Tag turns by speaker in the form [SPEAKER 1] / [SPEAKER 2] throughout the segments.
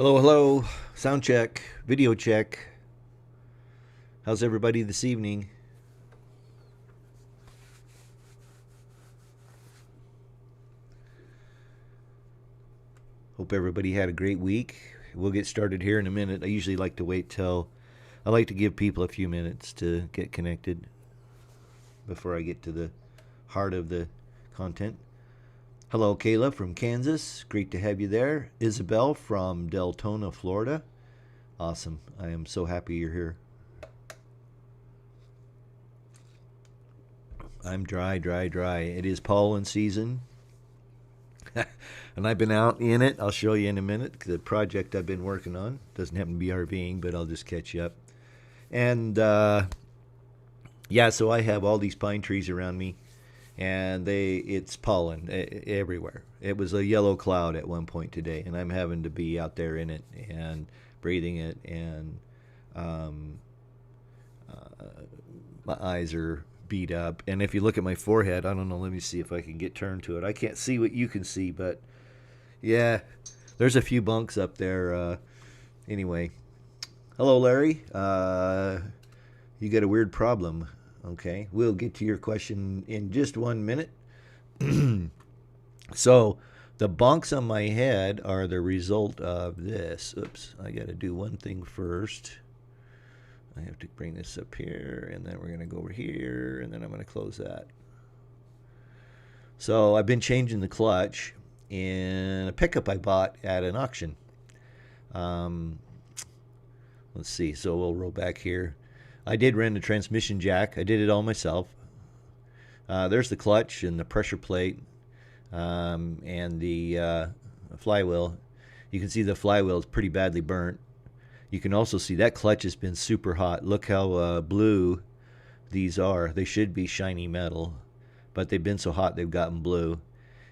[SPEAKER 1] Hello, hello. Sound check, video check. How's everybody this evening? Hope everybody had a great week. We'll get started here in a minute. I usually like to wait till I like to give people a few minutes to get connected before I get to the heart of the content. Hello, Kayla from Kansas. Great to have you there. Isabel from Deltona, Florida. Awesome. I am so happy you're here. I'm dry. It is pollen season. And I've been out in it. I'll show you in a minute the project I've been working on. Doesn't happen to be RVing, but I'll just catch you up. And yeah, so I have all these pine trees around me, and it's pollen everywhere. It was a yellow cloud at one point today, and I'm having to be out there in it and breathing it, and my eyes are beat up. And if you look at my forehead, I don't know, let me see if I can get turned to it. I can't see what you can see, but yeah, there's a few bunks up there. Anyway, hello, Larry. You got a weird problem. Okay, we'll get to your question in just 1 minute. So the bunks on my head are the result of this. Oops, I got to do one thing first. I have to bring this up here, and then we're going to go over here, and then I'm going to close that. So I've been changing the clutch in a pickup I bought at an auction. Let's see. So we'll roll back here. I did rent a transmission jack. I did it all myself. There's the clutch and the pressure plate and the flywheel. You can see the flywheel is pretty badly burnt. You can also see that clutch has been super hot. Look how blue these are. They should be shiny metal, but they've been so hot they've gotten blue.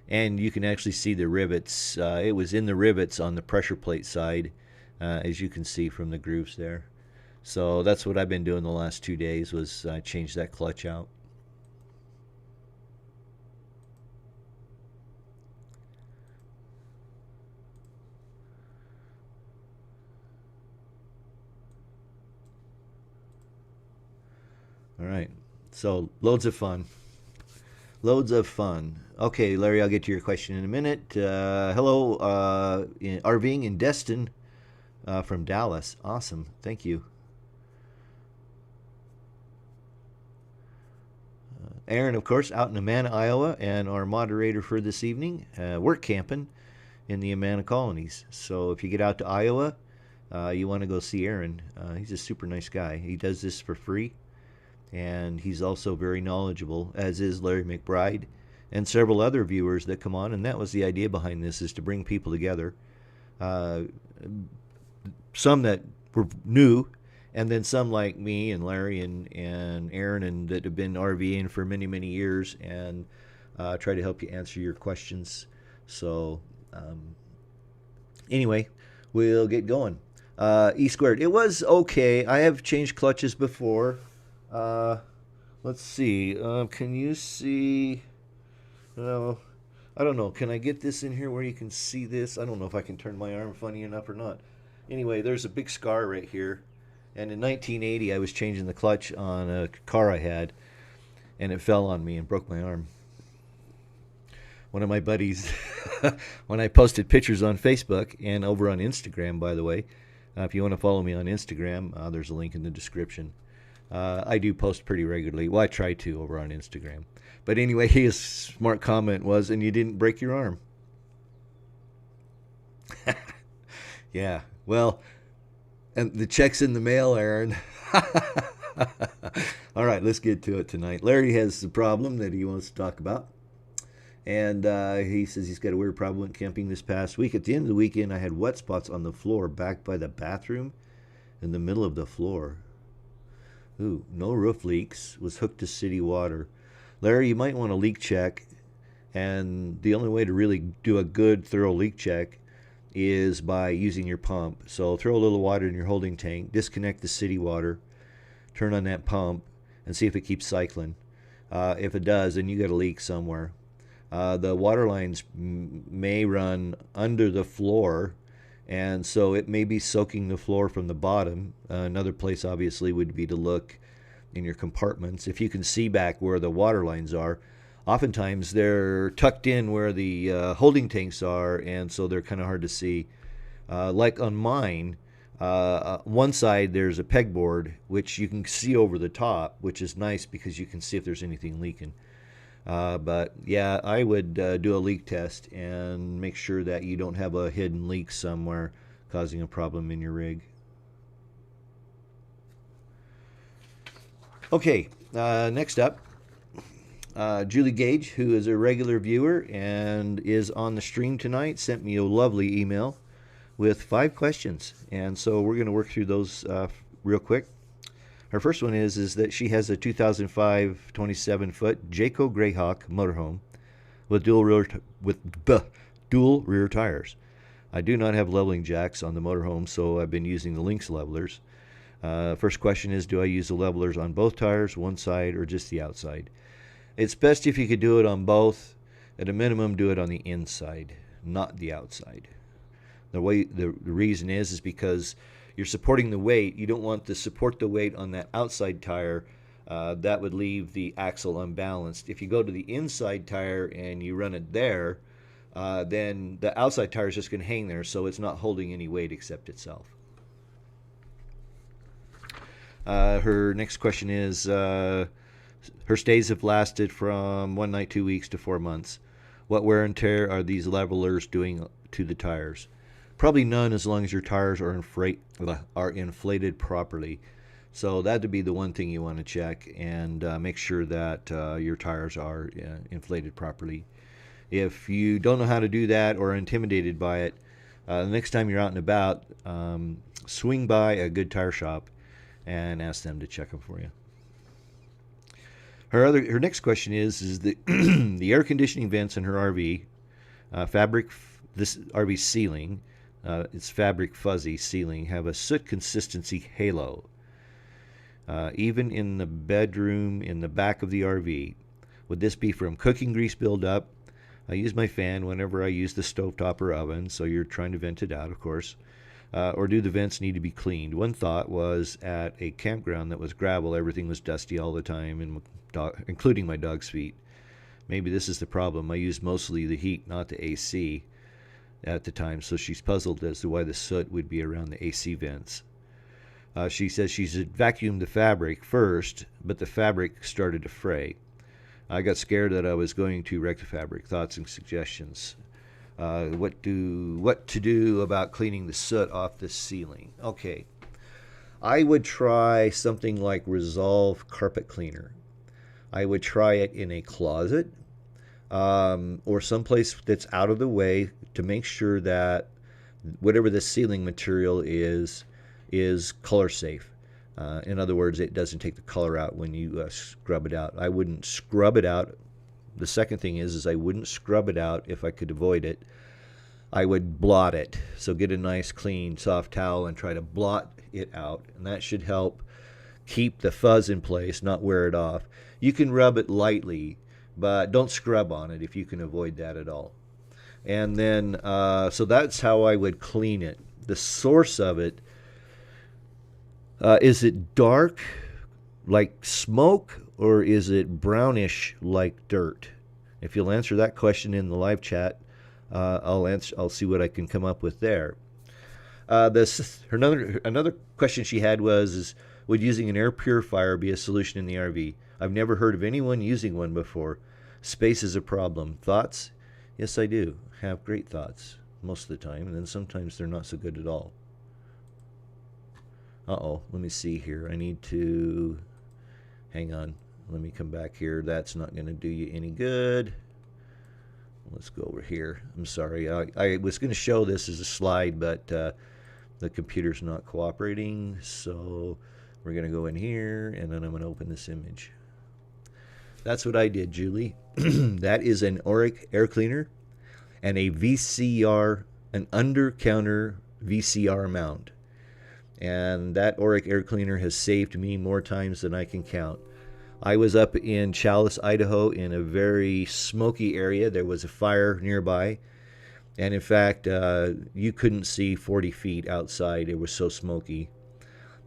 [SPEAKER 1] And you can actually see the rivets. It was in the rivets on the pressure plate side, as you can see from the grooves there. So that's what I've been doing the last 2 days, was change that clutch out. All right, so loads of fun. Loads of fun. Okay, Larry, I'll get to your question in a minute. Hello, RVing in Destin from Dallas. Awesome, thank you. Aaron, of course, out in Amana, Iowa, and our moderator for this evening, work camping in the Amana colonies. So if you get out to Iowa, you want to go see Aaron. He's a super nice guy. He does this for free, and he's also very knowledgeable, as is Larry McBride and several other viewers that come on. And that was the idea behind this, is to bring people together. Some that were new, and then some like me and Larry and Aaron, and that have been RVing for many, many years, and try to help you answer your questions. So anyway, we'll get going. E squared. It was okay. I have changed clutches before. Let's see. Can you see? I don't know. Can I get this in here where you can see this? I don't know if I can turn my arm funny enough or not. Anyway, there's a big scar right here. And in 1980, I was changing the clutch on a car I had, and it fell on me and broke my arm. One of my buddies, when I posted pictures on Facebook and over on Instagram, by the way, if you want to follow me on Instagram, there's a link in the description. I do post pretty regularly. Well, I try to over on Instagram. But anyway, his smart comment was, "And you didn't break your arm." Yeah, well, and the check's in the mail, Aaron. All right, let's get to it tonight. Larry has the problem that he wants to talk about. And he says he's got a weird problem with camping this past week. At the end of the weekend, I had wet spots on the floor back by the bathroom in the middle of the floor. Ooh, no roof leaks. Was hooked to city water. Larry, you might want a leak check. And the only way to really do a good, thorough leak check is by using your pump. So throw a little water in your holding tank, disconnect the city water, turn on that pump, and see if it keeps cycling. If it does, then you got a leak somewhere. The water lines may run under the floor, and so it may be soaking the floor from the bottom. Another place obviously would be to look in your compartments. If you can see back where the water lines are, oftentimes they're tucked in where the holding tanks are, and so they're kind of hard to see. Like on mine, one side there's a pegboard which you can see over the top, which is nice because you can see if there's anything leaking. But yeah, I would do a leak test and make sure that you don't have a hidden leak somewhere causing a problem in your rig. Okay, next up, Julie Gage, who is a regular viewer and is on the stream tonight, sent me a lovely email with 5 questions, and so we're going to work through those real quick. Her first one is that she has a 2005 27-foot Jayco Greyhawk motorhome with dual rear tires. I do not have leveling jacks on the motorhome, so I've been using the Lynx levelers. First question is, do I use the levelers on both tires, one side, or just the outside? It's best if you could do it on both. At a minimum, do it on the inside, not the outside. The reason is because you're supporting the weight. You don't want to support the weight on that outside tire. That would leave the axle unbalanced. If you go to the inside tire and you run it there, then the outside tire is just going to hang there, so it's not holding any weight except itself. Her next question is, her stays have lasted from 1 night, 2 weeks to 4 months. What wear and tear are these levelers doing to the tires? Probably none, as long as your tires are inflated properly. So that would be the one thing you want to check, and make sure that your tires are inflated properly. If you don't know how to do that or are intimidated by it, the next time you're out and about, swing by a good tire shop and ask them to check them for you. Her next question is the the air conditioning vents in her RV, this RV ceiling, its fabric fuzzy ceiling, have a soot consistency halo. Even in the bedroom in the back of the RV. Would this be from cooking grease buildup? I use my fan whenever I use the stovetop or oven, so you're trying to vent it out, of course. Or do the vents need to be cleaned? One thought was at a campground that was gravel, everything was dusty all the time, including my dog's feet. Maybe this is the problem. I use mostly the heat, not the AC at the time, so she's puzzled as to why the soot would be around the AC vents. She says she's vacuumed the fabric first, but the fabric started to fray. I got scared that I was going to wreck the fabric. Thoughts and suggestions. What to do about cleaning the soot off the ceiling? Okay, I would try something like Resolve Carpet Cleaner. I would try it in a closet or someplace that's out of the way to make sure that whatever the ceiling material is color safe. In other words, it doesn't take the color out when you scrub it out. I wouldn't scrub it out. The second thing is I wouldn't scrub it out if I could avoid it. I would blot it. So get a nice clean soft towel and try to blot it out, and that should help keep the fuzz in place, not wear it off. You can rub it lightly, but don't scrub on it if you can avoid that at all. And then, so that's how I would clean it. The source of it, is it dark like smoke, or is it brownish like dirt? If you'll answer that question in the live chat, I'll see what I can come up with there. Another question she had was, would using an air purifier be a solution in the RV? I've never heard of anyone using one before. Space is a problem. Thoughts? Yes, I do have great thoughts most of the time, and then sometimes they're not so good at all. Let me see here. I need to hang on. Let me come back here. That's not going to do you any good. Let's go over here. I'm sorry. I was going to show this as a slide, but the computer's not cooperating. So we're going to go in here, and then I'm going to open this image. That's what I did, Julie. That is an Auric air cleaner and a VCR, an under-counter VCR mount. And that Auric air cleaner has saved me more times than I can count. I was up in Challis, Idaho, in a very smoky area. There was a fire nearby, And in fact, you couldn't see 40 feet outside. It was so smoky.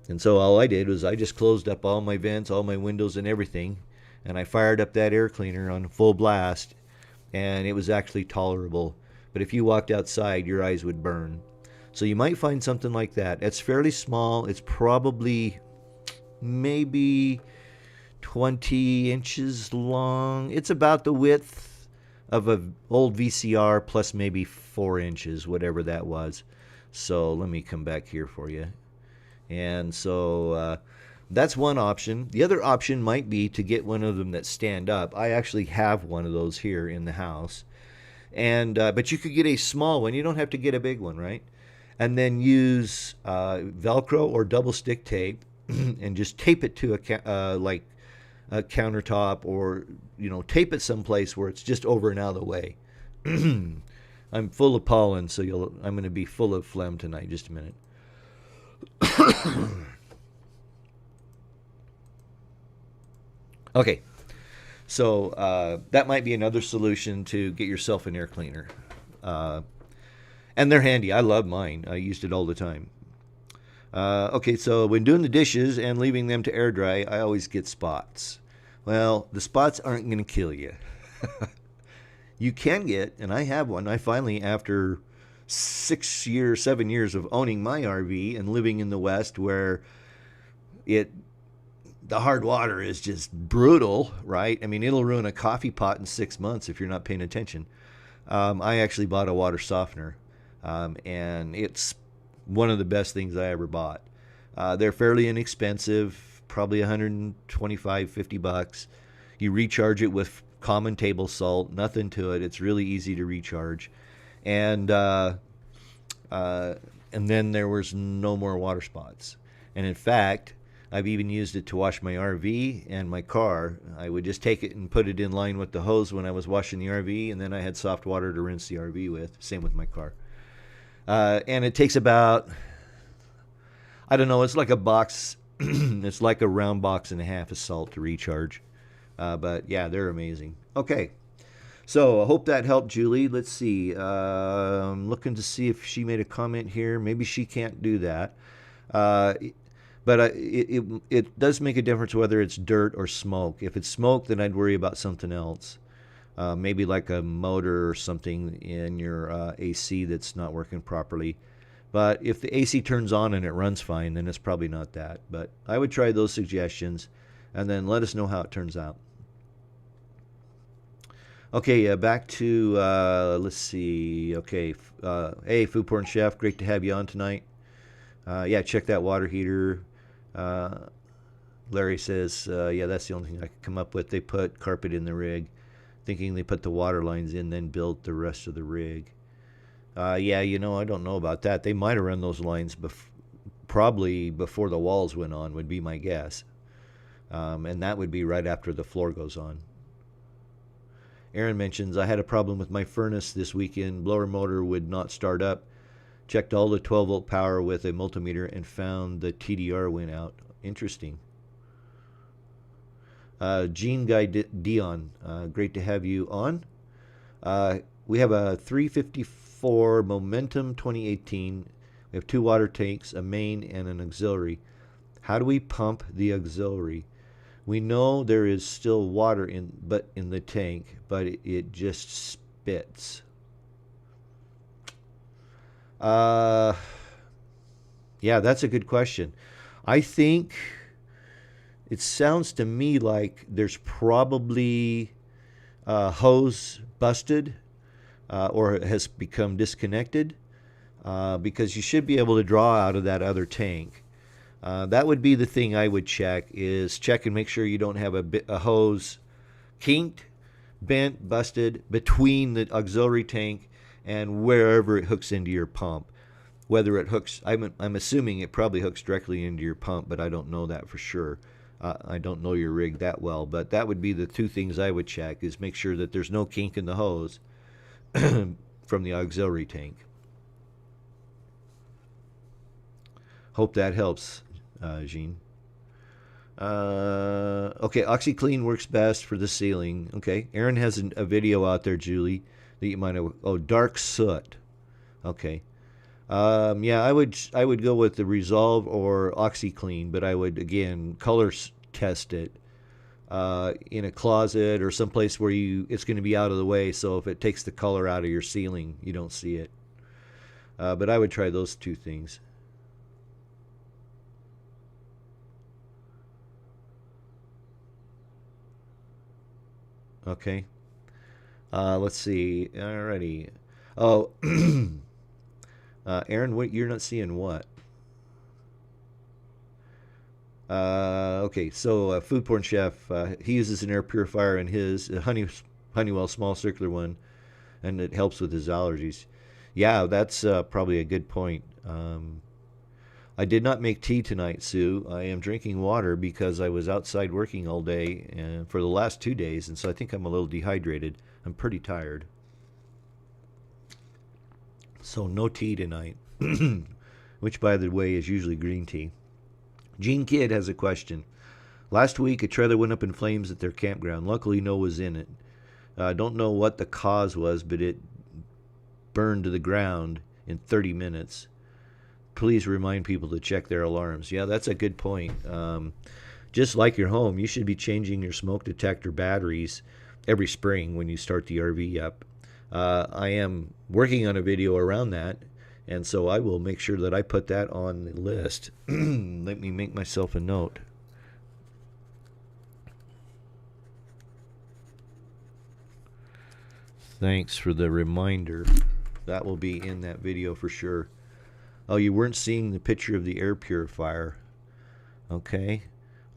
[SPEAKER 1] And so all I did was I just closed up all my vents, all my windows, and everything. And I fired up that air cleaner on full blast, and it was actually tolerable. But if you walked outside, your eyes would burn. So you might find something like that. It's fairly small. It's probably maybe 20 inches long. It's about the width of an old VCR plus maybe 4 inches, whatever that was. So let me come back here for you. And so that's one option. The other option might be to get one of them that stand up. I actually have one of those here in the house. And but you could get a small one. You don't have to get a big one, right? And then use Velcro or double stick tape and just tape it to like a countertop, or tape it someplace where it's just over and out of the way. I'm full of pollen, so I'm going to be full of phlegm tonight. Just a minute. Okay, so that might be another solution to get yourself an air cleaner. And they're handy. I love mine. I used it all the time. Okay, so when doing the dishes and leaving them to air dry, I always get spots. Well, the spots aren't going to kill you. You can get, and I have one. I finally, after 7 years of owning my RV and living in the West, where the hard water is just brutal, right? I mean, it'll ruin a coffee pot in 6 months if you're not paying attention. I actually bought a water softener, and it's one of the best things I ever bought. They're fairly inexpensive, probably 125, 50 bucks. You recharge it with common table salt, nothing to it. It's really easy to recharge. And then there was no more water spots. And in fact, I've even used it to wash my RV and my car. I would just take it and put it in line with the hose when I was washing the RV, and then I had soft water to rinse the RV with. Same with my car. And it takes about, I don't know, it's like a box. It's like a round box and a half of salt to recharge. But yeah, they're amazing. Okay. So I hope that helped, Julie. Let's see. I'm looking to see if she made a comment here. Maybe she can't do that. But it does make a difference whether it's dirt or smoke. If it's smoke, then I'd worry about something else. Maybe like a motor or something in your AC that's not working properly. But if the AC turns on and it runs fine, then it's probably not that. But I would try those suggestions and then let us know how it turns out. Okay, back to, let's see. Okay, hey, Food Porn Chef, great to have you on tonight. Yeah, check that water heater. Larry says, yeah, that's the only thing I could come up with. They put carpet in the rig, thinking they put the water lines in, then built the rest of the rig. Yeah, I don't know about that. They might have run those lines probably before the walls went on, would be my guess. And that would be right after the floor goes on. Aaron mentions, I had a problem with my furnace this weekend. Blower motor would not start up. Checked all the 12-volt power with a multimeter and found the TDR went out. Interesting. Gene Guy Dion, great to have you on. We have a 354 Momentum 2018. We have 2 water tanks, a main, and an auxiliary. How do we pump the auxiliary? We know there is still water in the tank, but it just spits. Yeah, that's a good question. I think it sounds to me like there's probably a hose busted or has become disconnected because you should be able to draw out of that other tank. That would be the thing I would check and make sure you don't have a hose kinked, bent, busted between the auxiliary tank and wherever it hooks into your pump. Whether it hooks, I'm assuming it probably hooks directly into your pump, but I don't know that for sure. I don't know your rig that well, but that would be the 2 things I would check, is make sure that there's no kink in the hose from the auxiliary tank. Hope that helps, Jean. Okay, OxyClean works best for the ceiling. Okay, Aaron has a video out there, Julie, that you might have. Oh, dark soot. Okay. Yeah, I would go with the Resolve or OxyClean, but I would again color test it in a closet or someplace where it's going to be out of the way. So if it takes the color out of your ceiling, you don't see it. But I would try those two things. Okay. Let's see. Alrighty. Oh, Aaron, what you're not seeing what? Okay, so Food Porn Chef, he uses an air purifier in his Honeywell small circular one, and it helps with his allergies. Yeah, that's probably a good point. I did not make tea tonight, Sue. I am drinking water because I was outside working all day and for the last 2 days, and so I think I'm a little dehydrated. I'm pretty tired. So no tea tonight, which, by the way, is usually green tea. Gene Kidd has a question. Last week, a trailer went up in flames at their campground. Luckily, no one was in it. I don't know what the cause was, but it burned to the ground in 30 minutes. Please remind people to check their alarms. Yeah, that's a good point. Just like your home, you should be changing your smoke detector batteries every spring when you start the RV up. I am working on a video around that, and so I will make sure that I put that on the list. Let me make myself a note. Thanks for the reminder. That will be in that video for sure. Oh, you weren't seeing the picture of the air purifier. Okay.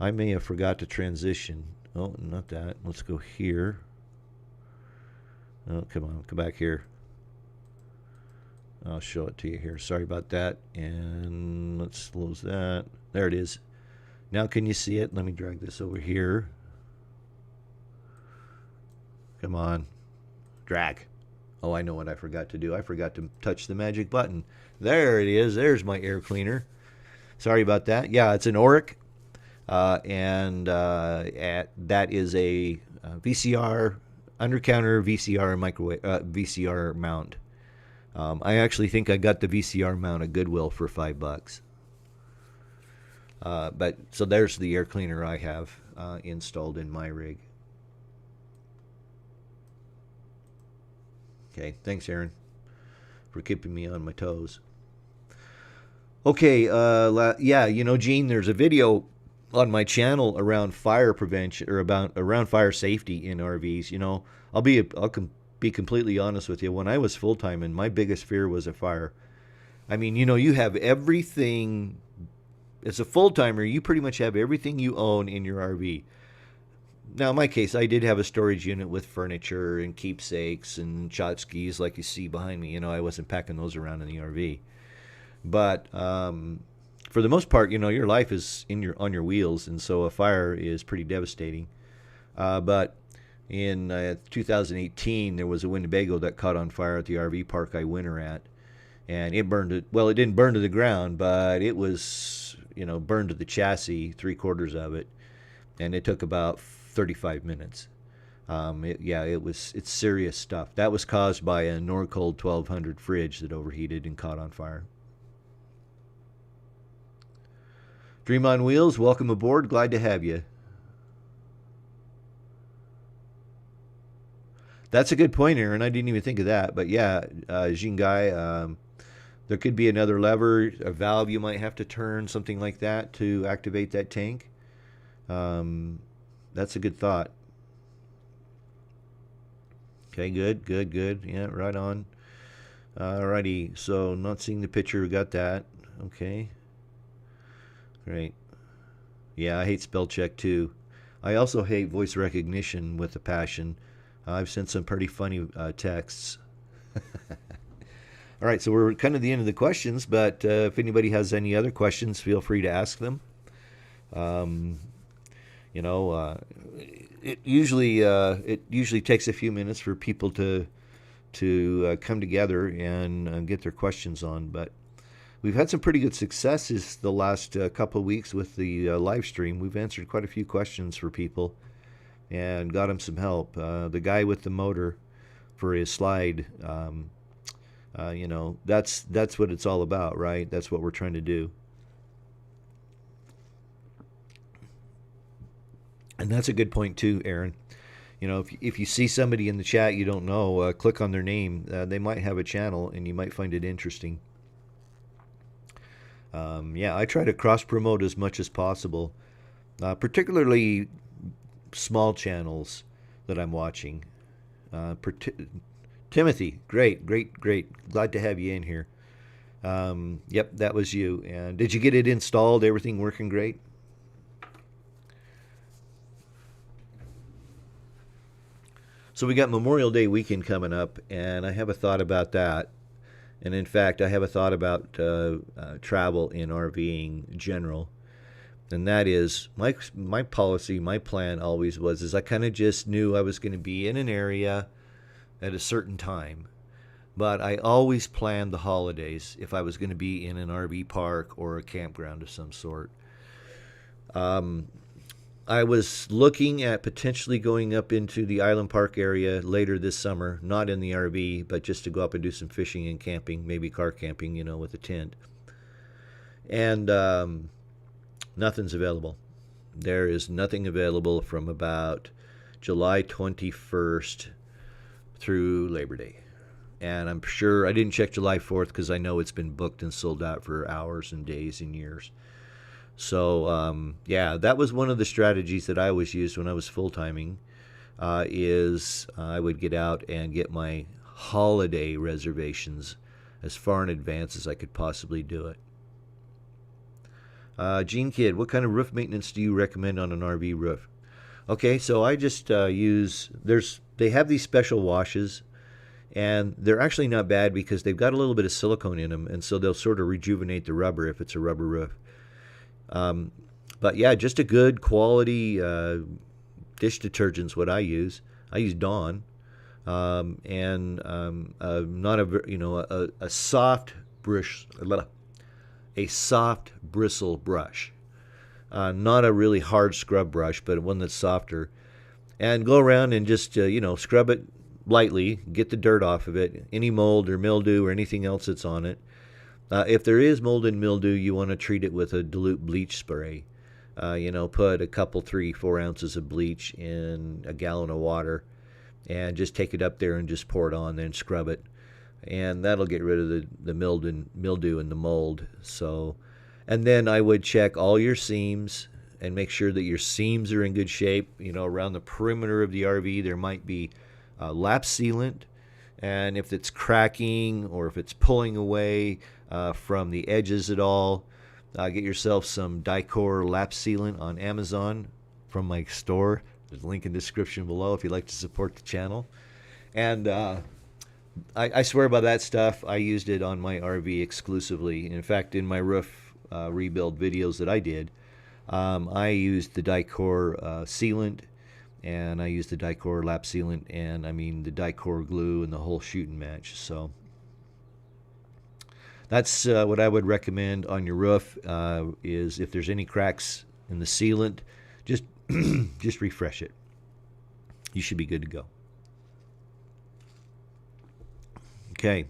[SPEAKER 1] I may have forgot to transition. Oh, not that. Let's go here. Oh, come on. Come back here. I'll show it to you here. Sorry about that. And let's close that. There it is. Now can you see it? Let me drag this over here. Come on. Drag. Oh, I know what I forgot to do. I forgot to touch the magic button. There it is. There's my air cleaner. Sorry about that. Yeah, it's an Auric. And that is a VCR, under counter VCR microwave, VCR mount. I actually think I got the VCR mount at Goodwill for $5. But so there's the air cleaner I have installed in my rig. Okay, thanks, Aaron, for keeping me on my toes. Okay, yeah, Gene, there's a video on my channel around fire prevention or around fire safety in RVs. I'll be completely honest with you. When I was full time, and my biggest fear was a fire. I mean, you have everything. As a full timer, you pretty much have everything you own in your RV. Now, in my case, I did have a storage unit with furniture and keepsakes and tchotchkes like you see behind me. I wasn't packing those around in the RV. But for the most part, your life is on your wheels, and so a fire is pretty devastating. But in 2018, there was a Winnebago that caught on fire at the RV park I winter at, and it burned it. Well, it didn't burn to the ground, but it was burned to the chassis, 3/4 of it, and it took about 35 minutes. It's serious stuff. That was caused by a Norcold 1200 fridge that overheated and caught on fire. Dream on Wheels, welcome aboard. Glad to have you. That's a good point, Aaron. I didn't even think of that. But yeah, Jingai, there could be another lever, a valve you might have to turn, something like that to activate that tank. That's a good thought. Okay, good. Yeah, right on. Alrighty, so not seeing the picture, got that. Okay. Great. Yeah, I hate spell check too. I also hate voice recognition with a passion. I've sent some pretty funny texts. All right, so we're kind of the end of the questions, but if anybody has any other questions, feel free to ask them. It usually takes a few minutes for people to come together and get their questions on, but we've had some pretty good successes the last couple of weeks with the live stream. We've answered quite a few questions for people and got them some help. The guy with the motor for his slide, That's what it's all about, right? That's what we're trying to do. And that's a good point too, Aaron. If you see somebody in the chat you don't know, click on their name. They might have a channel, and you might find it interesting. Yeah, I try to cross promote as much as possible, particularly small channels that I'm watching. Timothy, great, great, great. Glad to have you in here. Yep, that was you. And did you get it installed? Everything working great? So we got Memorial Day weekend coming up, and I have a thought about that. And in fact, I have a thought about travel in RVing in general. And that is my policy, my plan always was is I kind of just knew I was going to be in an area at a certain time. But I always planned the holidays if I was going to be in an RV park or a campground of some sort. I was looking at potentially going up into the Island Park area later this summer, not in the RV, but just to go up and do some fishing and camping, maybe car camping, with a tent. And nothing's available. There is nothing available from about July 21st through Labor Day. And I'm sure I didn't check July 4th because I know it's been booked and sold out for hours and days and years. So, yeah, that was one of the strategies that I always used when I was full-timing, is I would get out and get my holiday reservations as far in advance as I could possibly do it. Gene Kid, what kind of roof maintenance do you recommend on an RV roof? Okay, so I just they have these special washes, and they're actually not bad because they've got a little bit of silicone in them, and so they'll sort of rejuvenate the rubber if it's a rubber roof. But yeah, just a good quality dish detergent's what I use. I use Dawn, and not a soft brush, a soft bristle brush, not a really hard scrub brush, but one that's softer. And go around and just scrub it lightly, get the dirt off of it, any mold or mildew or anything else that's on it. If there is mold and mildew, you want to treat it with a dilute bleach spray. Put a couple, 3-4 ounces of bleach in a gallon of water, and just take it up there and just pour it on, then scrub it, and that'll get rid of the mildew and the mold. So, and then I would check all your seams and make sure that your seams are in good shape. Around the perimeter of the RV, there might be lapse sealant, and if it's cracking or if it's pulling away from the edges at all, get yourself some Dicor lapse sealant on Amazon from my store. There's a link in the description below if you'd like to support the channel. And I swear by that stuff. I used it on my RV exclusively. In fact, in my roof rebuild videos that I did, I used the Dicor sealant, and I used the Dicor lapse sealant, and the Dicor glue and the whole shooting match. So that's what I would recommend on your roof, is if there's any cracks in the sealant, just just refresh it. You should be good to go. Okay.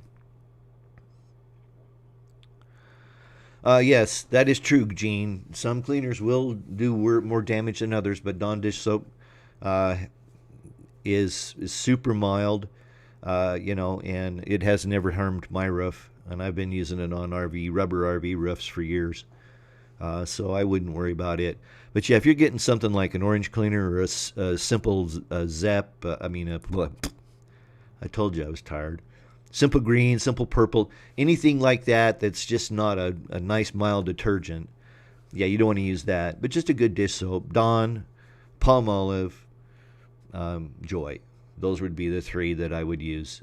[SPEAKER 1] Yes, that is true, Gene. Some cleaners will do more damage than others, but Dawn dish soap is super mild, and it has never harmed my roof. And I've been using it on rubber RV roofs for years, so I wouldn't worry about it. But yeah, if you're getting something like an orange cleaner or a simple Zep, I told you I was tired. Simple green, simple purple, anything like that that's just not a nice mild detergent. Yeah, you don't want to use that. But just a good dish soap. Dawn, Palmolive, Joy. Those would be the three that I would use.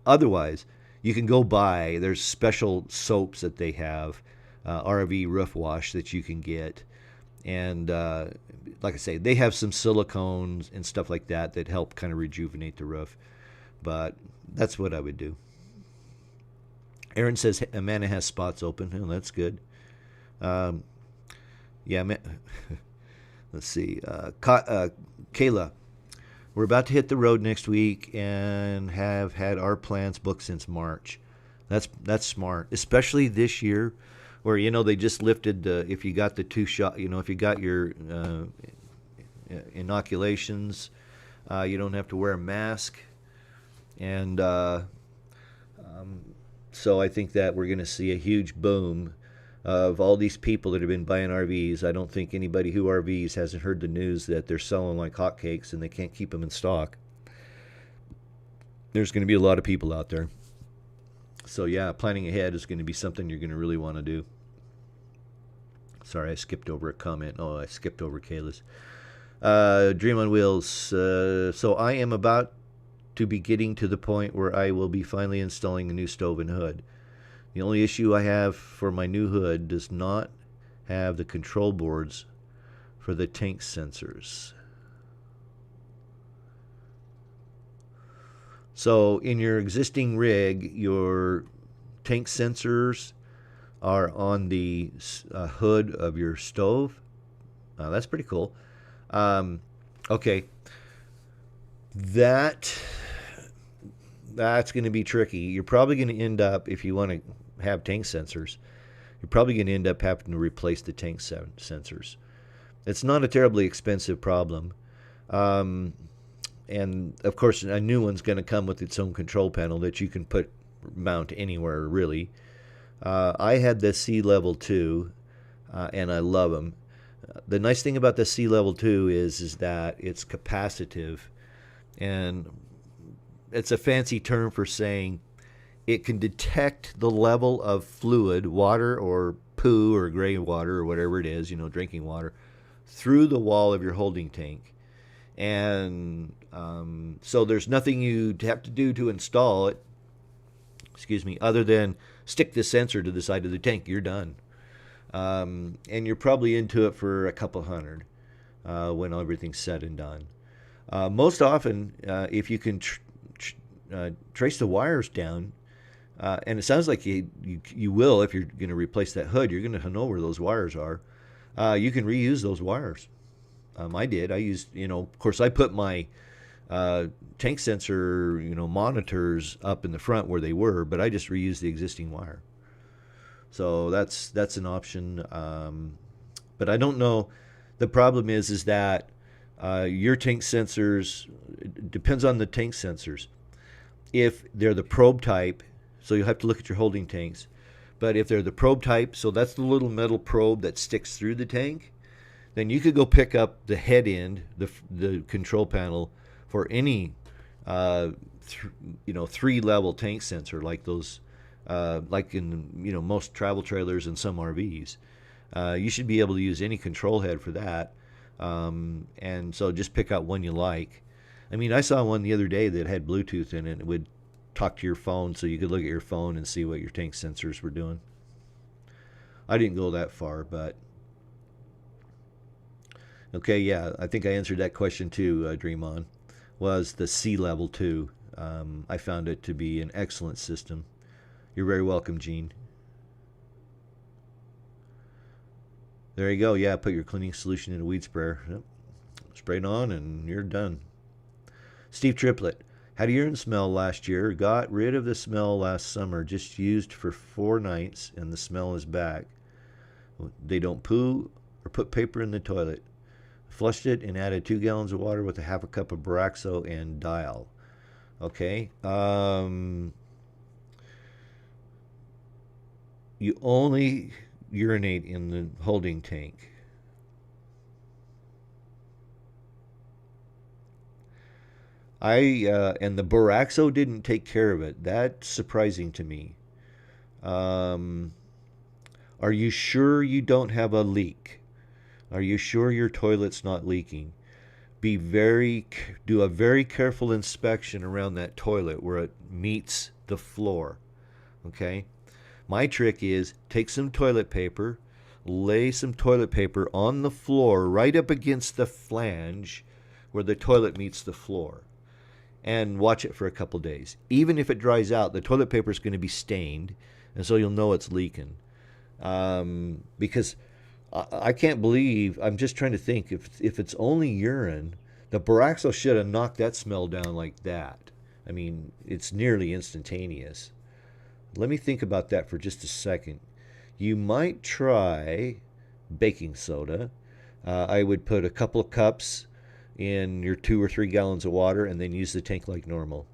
[SPEAKER 1] Otherwise, you can go buy, there's special soaps that they have, RV roof wash that you can get. And like I say, they have some silicones and stuff like that that help kind of rejuvenate the roof. But that's what I would do. Aaron says Amanda has spots open. Oh, that's good. Yeah, let's see. Kayla, We're about to hit the road next week and have had our plans booked since March. That's smart, especially this year, where they just lifted if you got the 2 shot, if you got your inoculations, you don't have to wear a mask, and so I think that we're going to see a huge boom of all these people that have been buying RVs. I don't think anybody who RVs hasn't heard the news that they're selling like hotcakes and they can't keep them in stock. There's going to be a lot of people out there. So yeah, planning ahead is going to be something you're going to really want to do. Sorry, I skipped over a comment. Oh, I skipped over Kayla's. Dream on Wheels. So I am about to be getting to the point where I will be finally installing a new stove and hood. The only issue I have for my new hood does not have the control boards for the tank sensors. So in your existing rig, your tank sensors are on the hood of your stove. That's pretty cool. Okay. That's going to be tricky. You're probably going to end up, if you want to have tank sensors, you're probably going to end up having to replace the tank sensors. It's not a terribly expensive problem. And of course, a new one's going to come with its own control panel that you can mount anywhere, really. I had the C Level 2, and I love them. The nice thing about the C Level 2 is that it's capacitive, and it's a fancy term for saying it can detect the level of fluid, water or poo or gray water or whatever it is, drinking water, through the wall of your holding tank. And so there's nothing you have to do to install it, other than stick the sensor to the side of the tank. You're done. And you're probably into it for a couple hundred when everything's said and done. Most often, if you can trace the wires down, and it sounds like you will if you're going to replace that hood, you're going to know where those wires are. You can reuse those wires. I did. I used, of course, I put my tank sensor, monitors up in the front where they were, but I just reused the existing wire. So that's an option. But I don't know. The problem is that your tank sensors, it depends on the tank sensors. If they're the probe type, so you'll have to look at your holding tanks. But if they're the probe type, so that's the little metal probe that sticks through the tank, then you could go pick up the head end, the control panel for any 3-level tank sensor like those, like in most travel trailers and some RVs. You should be able to use any control head for that, and so just pick out one you like. I mean, I saw one the other day that had Bluetooth in it. It would talk to your phone, so you could look at your phone and see what your tank sensors were doing. I didn't go that far, but okay, yeah, I think I answered that question too, Dream On. Was the C Level 2. I found it to be an excellent system. You're very welcome, Gene. There you go. Yeah, put your cleaning solution in a weed sprayer. Yep. Spray it on and you're done. Steve Triplett. Had a urine smell last year. Got rid of the smell last summer. Just used for 4 nights and the smell is back. They don't poo or put paper in the toilet. Flushed it and added 2 gallons of water with a half a cup of Boraxo and Dial. Okay. You only urinate in the holding tank. And the Boraxo didn't take care of it. That's surprising to me. Are you sure you don't have a leak? Are you sure your toilet's not leaking? Do a very careful inspection around that toilet where it meets the floor. Okay? My trick is take some toilet paper, lay some toilet paper on the floor right up against the flange where the toilet meets the floor, and watch it for a couple days. Even if it dries out, the toilet paper is going to be stained, and so you'll know it's leaking. Because I can't believe, I'm just trying to think, if it's only urine, The Boraxo should have knocked that smell down like that. I mean, it's nearly instantaneous. Let me think about that for just a second. You might try baking soda. I would put a couple of cups in your 2 or 3 gallons of water and then use the tank like normal.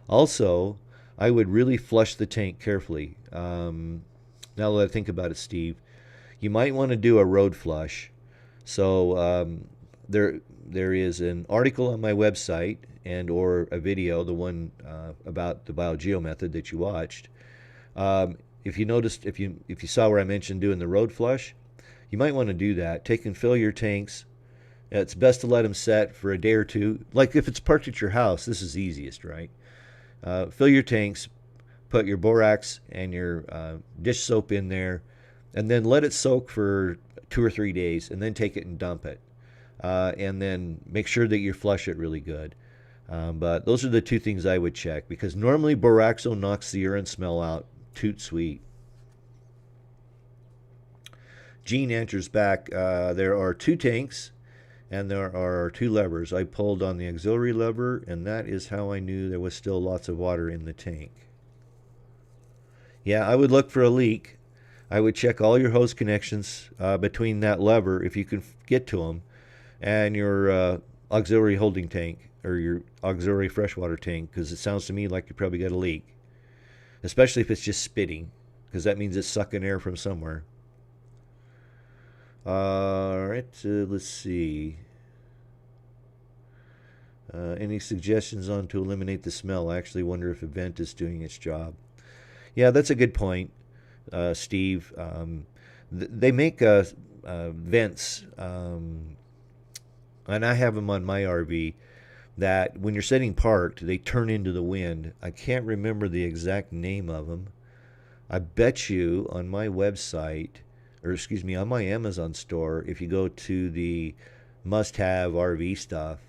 [SPEAKER 1] Also, I would really flush the tank carefully. Now that I think about it, Steve, you might want to do a road flush. So there is an article on my website and or a video, the one about the BioGeo method that you watched. If you noticed, if you saw where I mentioned doing the road flush, you might want to do that. Take and fill your tanks. It's best to let them set for a day or two. Like if it's parked at your house, this is easiest, right? Fill your tanks, put your borax and your dish soap in there, and then let it soak for 2 or 3 days, and then take it and dump it. And then make sure that you flush it really good. But those are the two things I would check, because normally Boraxo knocks the urine smell out. Toot sweet. Gene answers back, there are 2 tanks and there are 2 levers. I pulled on the auxiliary lever, and that is how I knew there was still lots of water in the tank. Yeah, I would look for a leak. I would check all your hose connections between that lever, if you can get to them, and your auxiliary holding tank, or your auxiliary freshwater tank, because it sounds to me like you probably got a leak. Especially if it's just spitting, because that means it's sucking air from somewhere. All right, let's see. Any suggestions on to eliminate the smell? I actually wonder if a vent is doing its job. Yeah, that's a good point, Steve. They make vents, and I have them on my RV, that when you're sitting parked, they turn into the wind. I can't remember the exact name of them. I bet you on my website, or excuse me, on my Amazon store, if you go to the must-have RV stuff,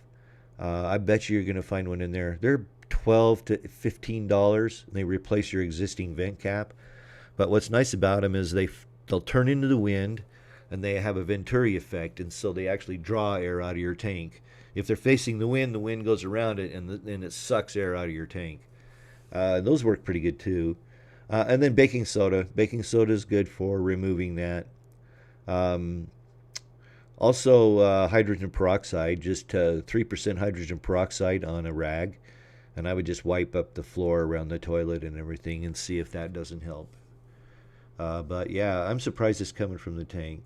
[SPEAKER 1] I bet you you're going to find one in there. They're $12 to $15. And they replace your existing vent cap. But what's nice about them is they'll turn into the wind, and they have a Venturi effect, and so they actually draw air out of your tank. If they're facing the wind goes around it, and it sucks air out of your tank. Those work pretty good too. And then baking soda. Baking soda is good for removing that. Also, hydrogen peroxide, just 3% hydrogen peroxide on a rag. And I would just wipe up the floor around the toilet and everything and see if that doesn't help. But yeah, I'm surprised it's coming from the tank.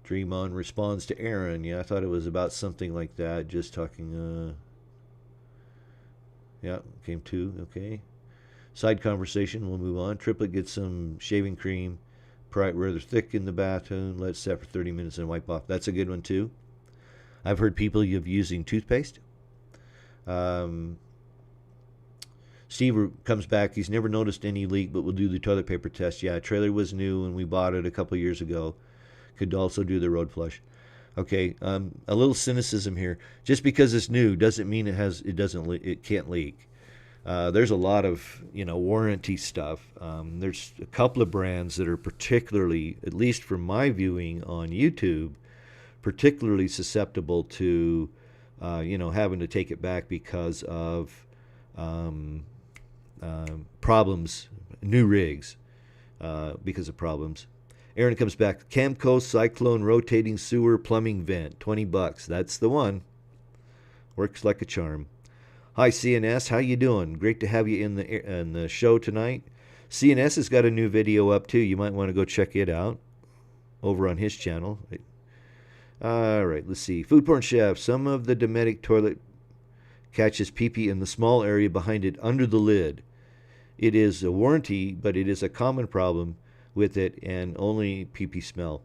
[SPEAKER 1] Dream On responds to Aaron. Yeah, I thought it was about something like that. Just talking. Yeah, came 2. Okay. Side conversation. We'll move on. Triplet gets some shaving cream, rather thick in the bathroom. Let it set for 30 minutes and wipe off. That's a good one too. I've heard people of using toothpaste. Steve comes back. He's never noticed any leak, but we'll do the toilet paper test. Yeah, trailer was new and we bought it a couple years ago. Could also do the road flush. Okay, a little cynicism here. Just because it's new doesn't mean it can't leak. There's a lot of warranty stuff. There's a couple of brands that are particularly, at least from my viewing on YouTube, particularly susceptible to having to take it back because of problems, new rigs, because of problems. Aaron comes back. Camco Cyclone Rotating Sewer Plumbing Vent, $20. That's the one. Works like a charm. Hi CNS, how you doing? Great to have you in the show tonight. CNS has got a new video up too. You might want to go check it out over on his channel. All right, let's see. Foodporn Chef. Some of the Dometic toilet catches pee-pee in the small area behind it under the lid. It is a warranty, but it is a common problem with it and only pee-pee smell.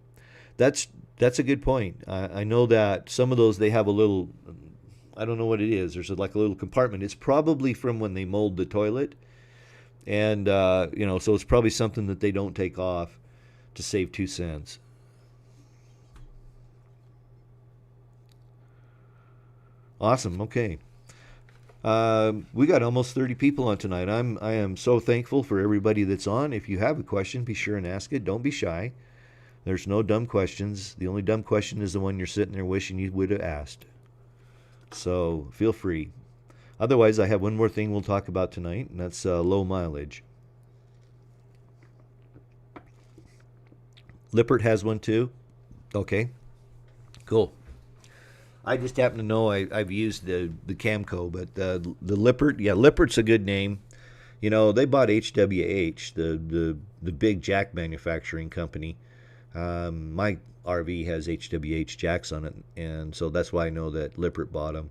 [SPEAKER 1] That's a good point. I know that some of those, they have a little, I don't know what it is. There's like a little compartment. It's probably from when they mold the toilet. And, so it's probably something that they don't take off to save 2 cents. Awesome. Okay. We got almost 30 people on tonight. I am so thankful for everybody that's on. If you have a question, be sure and ask it. Don't be shy. There's no dumb questions. The only dumb question is the one you're sitting there wishing you would have asked. So feel free. Otherwise, I have one more thing we'll talk about tonight, and that's low mileage. Lippert has one too. Okay, cool. I just happen to know I've used the Camco, but the Lippert, yeah, Lippert's a good name. You know, they bought HWH, the big jack manufacturing company. My RV has HWH jacks on it, and so that's why I know that Lippert bought them.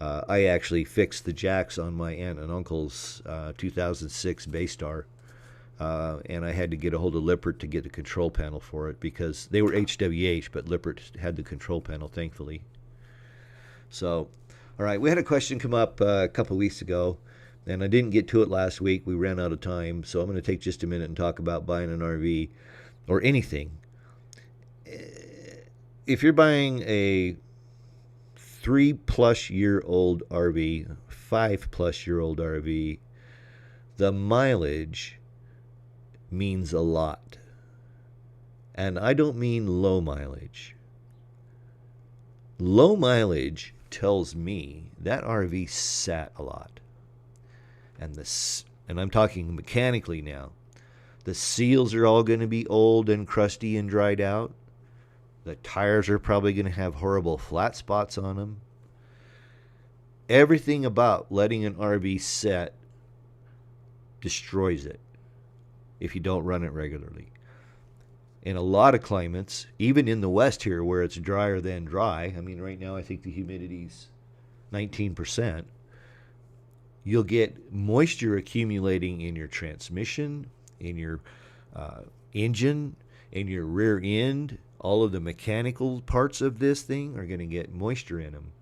[SPEAKER 1] I actually fixed the jacks on my aunt and uncle's 2006 Baystar, and I had to get a hold of Lippert to get the control panel for it because they were HWH, but Lippert had the control panel, thankfully. So, all right, we had a question come up a couple weeks ago, and I didn't get to it last week. We ran out of time, so I'm going to take just a minute and talk about buying an RV or anything. If you're buying a 3+ year old RV, 5+ year old RV, the mileage means a lot. And I don't mean low mileage. Low mileage tells me that RV sat a lot. And I'm talking mechanically now. The seals are all going to be old and crusty and dried out. The tires are probably going to have horrible flat spots on them. Everything about letting an RV set destroys it if you don't run it regularly. In a lot of climates, even in the West here where it's drier than dry, I mean, right now I think the humidity's 19%, you'll get moisture accumulating in your transmission, in your engine, in your rear end. All of the mechanical parts of this thing are going to get moisture in them.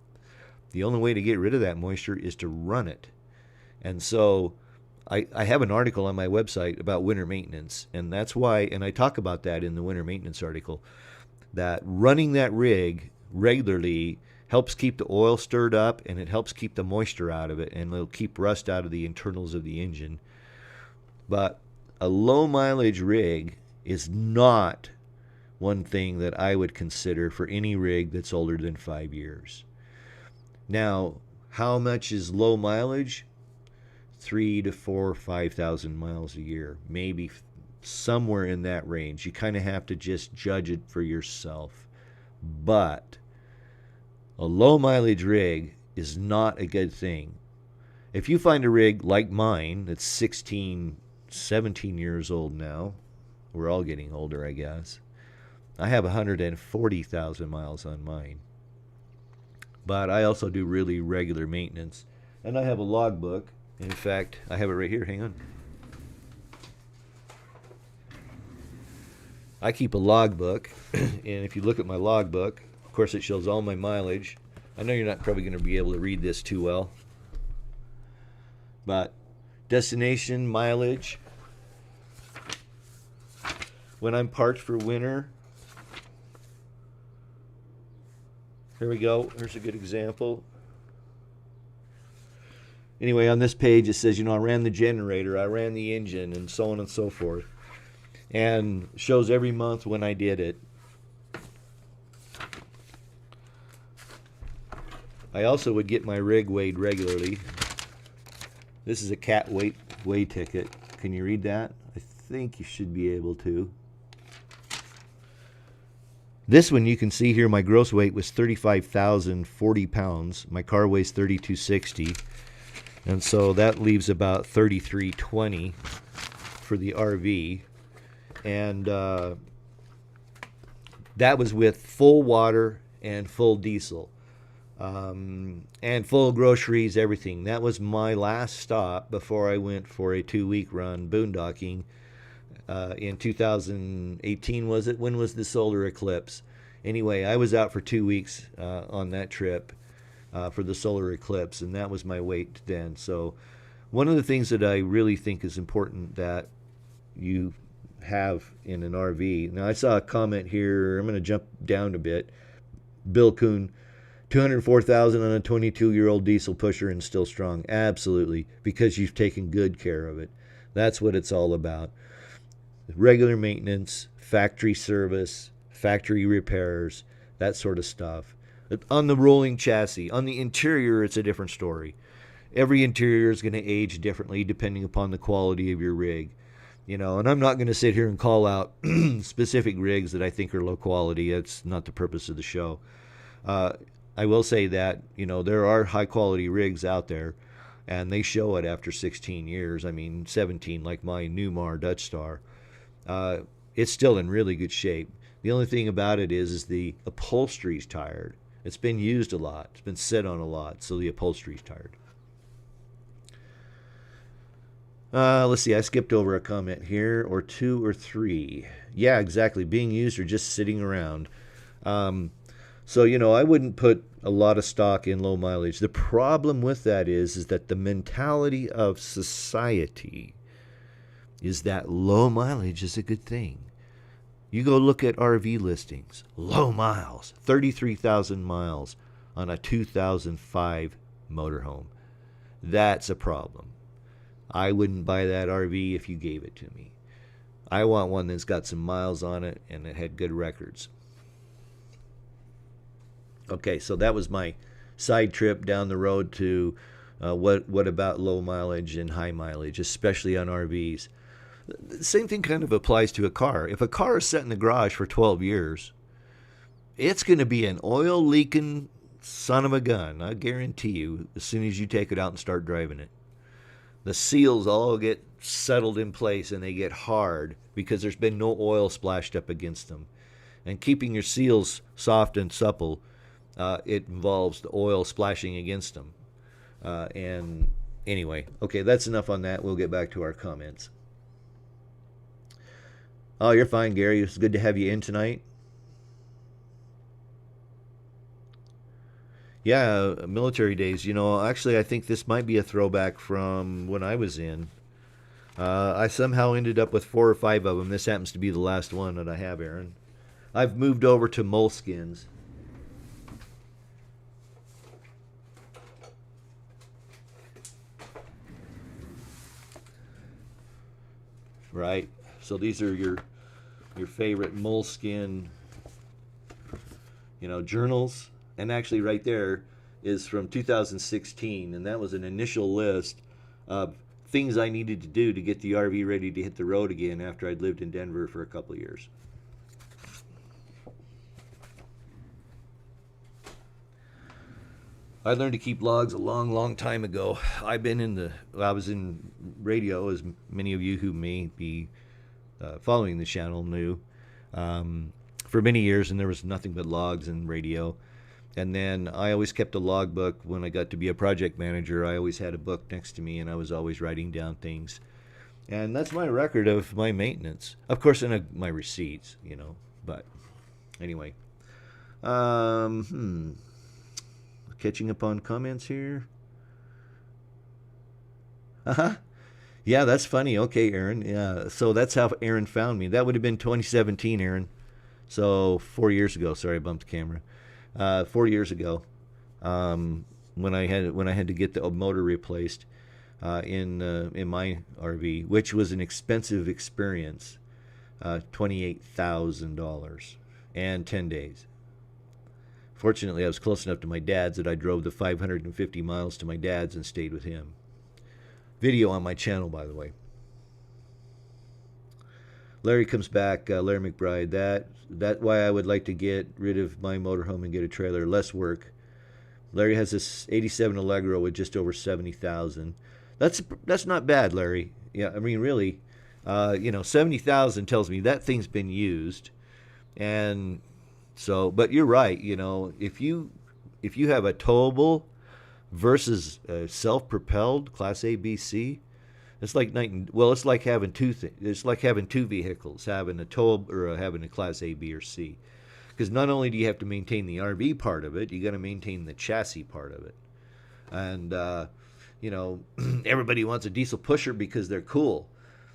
[SPEAKER 1] The only way to get rid of that moisture is to run it. And so I have an article on my website about winter maintenance, and that's why, and I talk about that in the winter maintenance article, that running that rig regularly helps keep the oil stirred up, and it helps keep the moisture out of it, and it'll keep rust out of the internals of the engine. But a low mileage rig is not one thing that I would consider for any rig that's older than 5 years. Now, how much is low mileage? 3 to 4, 5,000 miles a year, maybe somewhere in that range. You kind of have to just judge it for yourself. But a low mileage rig is not a good thing. If you find a rig like mine that's 16, 17 years old now, we're all getting older, I guess. I have 140,000 miles on mine. But I also do really regular maintenance. And I have a logbook. In fact, I have it right here. Hang on. I keep a logbook. And if you look at my logbook, of course it shows all my mileage. I know you're not probably going to be able to read this too well. But destination, mileage. When I'm parked for winter. Here we go. Here's a good example. Anyway, on this page it says, I ran the generator, I ran the engine, and so on and so forth. And shows every month when I did it. I also would get my rig weighed regularly. This is a cat weigh ticket. Can you read that? I think you should be able to. This one you can see here, my gross weight was 35,040 pounds. My car weighs 3,260. And so that leaves about 3,320 for the RV. And that was with full water and full diesel. And full groceries, everything. That was my last stop before I went for a 2-week run boondocking. In 2018, was it? When was the solar eclipse? Anyway, I was out for 2 weeks on that trip for the solar eclipse, and that was my weight then. So one of the things that I really think is important that you have in an RV. Now, I saw a comment here. I'm going to jump down a bit. Bill Kuhn, 204,000 on a 22-year-old diesel pusher and still strong. Absolutely, because you've taken good care of it. That's what it's all about. Regular maintenance, factory service, factory repairs, that sort of stuff. On the rolling chassis. On the interior, it's a different story. Every interior is going to age differently depending upon the quality of your rig. And I'm not going to sit here and call out specific rigs that I think are low quality. That's not the purpose of the show. I will say that, there are high quality rigs out there, and they show it after 16 years. I mean, 17, like my Newmar Dutch Star. It's still in really good shape. The only thing about it is the upholstery's tired. It's been used a lot. It's been set on a lot, so the upholstery's tired. Let's see. I skipped over a comment here, or 2 or 3. Yeah, exactly. Being used or just sitting around. So, I wouldn't put a lot of stock in low mileage. The problem with that is that the mentality of society is that low mileage is a good thing. You go look at RV listings. Low miles, 33,000 miles on a 2005 motorhome. That's a problem. I wouldn't buy that RV if you gave it to me. I want one that's got some miles on it and that had good records. Okay, so that was my side trip down the road to what about low mileage and high mileage, especially on RVs. The same thing kind of applies to a car. If a car is set in the garage for 12 years, it's going to be an oil leaking son of a gun. I guarantee you, as soon as you take it out and start driving it. The seals all get settled in place and they get hard because there's been no oil splashed up against them. And keeping your seals soft and supple, it involves the oil splashing against them. And anyway, okay, that's enough on that. We'll get back to our comments. Oh, you're fine, Gary. It's good to have you in tonight. Yeah, military days. Actually, I think this might be a throwback from when I was in. I somehow ended up with 4 or 5 of them. This happens to be the last one that I have, Aaron. I've moved over to moleskins. Right? So these are your favorite moleskin, journals. And actually right there is from 2016, and that was an initial list of things I needed to do to get the RV ready to hit the road again after I'd lived in Denver for a couple of years. I learned to keep logs a long, long time ago. I was in radio, as many of you who may be following the channel knew, for many years, and there was nothing but logs and radio. And then I always kept a logbook. When I got to be a project manager, I always had a book next to me, and I was always writing down things. And that's my record of my maintenance. Of course, and my receipts, But anyway, catching up on comments here. Yeah, that's funny. Okay, Aaron. Yeah, so that's how Aaron found me. That would have been 2017, Aaron. So 4 years ago. Sorry, I bumped the camera. 4 years ago, when I had to get the motor replaced in my RV, which was an expensive experience, $28,000 and 10 days. Fortunately, I was close enough to my dad's that I drove the 550 miles to my dad's and stayed with him. Video on my channel, by the way. Larry comes back, Larry McBride. That's why I would like to get rid of my motorhome and get a trailer. Less work. Larry has this 87 Allegro with just over 70,000. That's not bad, Larry. Yeah, I mean, really, 70,000 tells me that thing's been used. And so, but you're right. If you have a towable versus a self-propelled Class A, B, C, it's like it's like having two It's like having two vehicles, having a towable or having a Class A, B, or C. Because not only do you have to maintain the RV part of it, you got to maintain the chassis part of it. And everybody wants a diesel pusher because they're cool.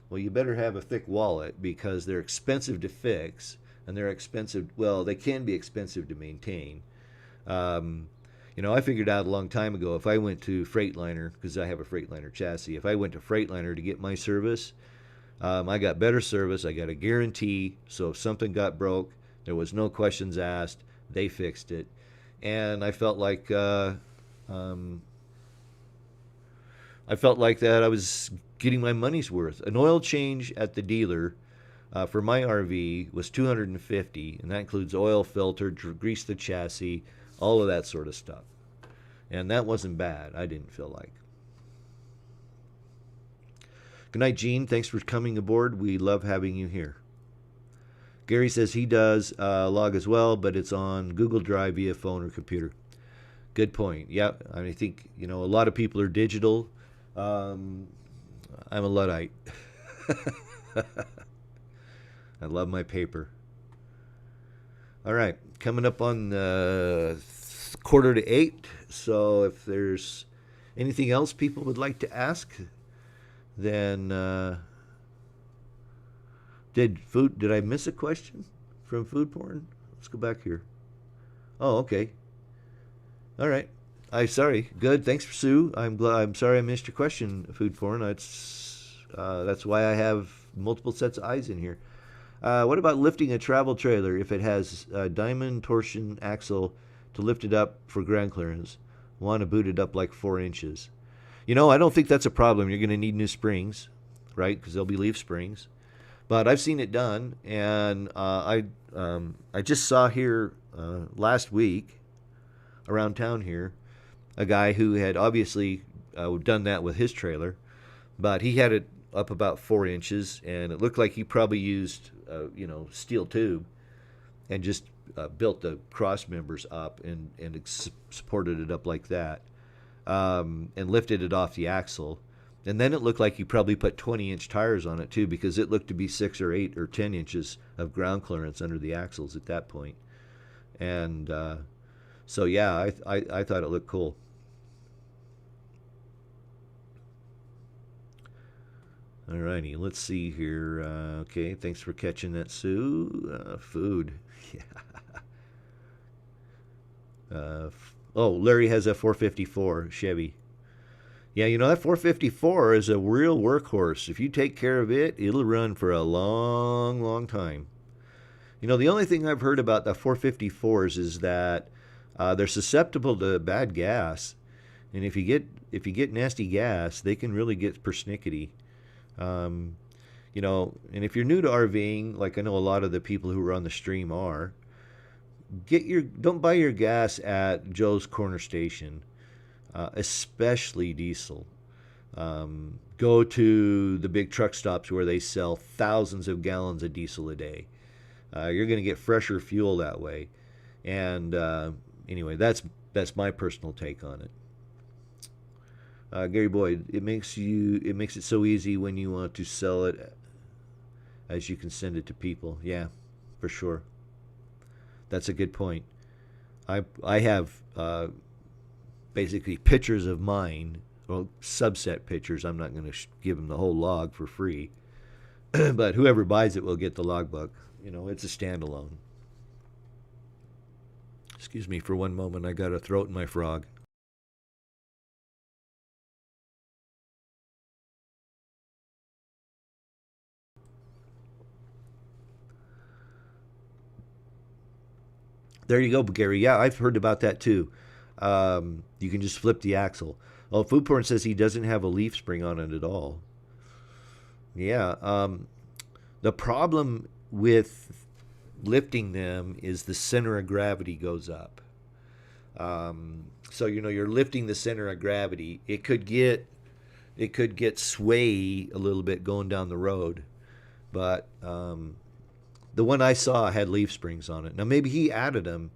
[SPEAKER 1] Well, you better have a thick wallet because they're expensive to fix, and they're expensive. Well, they can be expensive to maintain. I figured out a long time ago, if I went to Freightliner, because I have a Freightliner chassis, if I went to Freightliner to get my service, I got better service, I got a guarantee, so if something got broke, there was no questions asked, they fixed it. and I felt like that I was getting my money's worth. An oil change at the dealer for my RV was $250, and that includes oil filter, grease the chassis, all of that sort of stuff. And that wasn't bad. I didn't feel like. Good night, Gene. Thanks for coming aboard. We love having you here. Gary says he does log as well, but it's on Google Drive via phone or computer. Good point. Yeah, I think a lot of people are digital. I'm a Luddite. I love my paper. All right, coming up on 7:45. So if there's anything else people would like to ask, then did I miss a question from food porn? Let's go back here. Oh, okay. All right. Sorry. Good. Thanks, Sue. I'm sorry I missed your question, food porn. That's why I have multiple sets of eyes in here. What about lifting a travel trailer if it has a diamond torsion axle to lift it up for ground clearance? Want to boot it up like 4 inches. I don't think that's a problem. You're going to need new springs, right? Because they'll be leaf springs. But I've seen it done, and I just saw here last week around town here a guy who had obviously done that with his trailer, but he had it up about 4 inches, and it looked like he probably used steel tube and just built the cross members up and supported it up like that, and lifted it off the axle. And then it looked like he probably put 20-inch tires on it too, because it looked to be 6 or 8 or 10 inches of ground clearance under the axles at that point. And so yeah, I thought it looked cool. Alrighty, let's see here. Okay, thanks for catching that, Sue. Food. Yeah. Larry has a 454 Chevy. Yeah, that 454 is a real workhorse. If you take care of it, it'll run for a long, long time. The only thing I've heard about the 454s is that they're susceptible to bad gas, and if you get nasty gas, they can really get persnickety. And if you're new to RVing, like I know a lot of the people who are on the stream are, don't buy your gas at Joe's Corner Station, especially diesel. Go to the big truck stops where they sell thousands of gallons of diesel a day. You're going to get fresher fuel that way. And anyway, that's my personal take on it. Gary Boyd, it makes it so easy when you want to sell it, as you can send it to people. Yeah, for sure. That's a good point. I have basically pictures of mine, well, subset pictures. I'm not going to give them the whole log for free, but whoever buys it will get the logbook. It's a standalone. Excuse me for one moment. I got a throat in my frog. There you go, Gary. Yeah, I've heard about that too. You can just flip the axle. Well, Food Porn says he doesn't have a leaf spring on it at all. Yeah. The problem with lifting them is the center of gravity goes up. So you're lifting the center of gravity. It could get sway a little bit going down the road, but the one I saw had leaf springs on it. Now maybe he added them,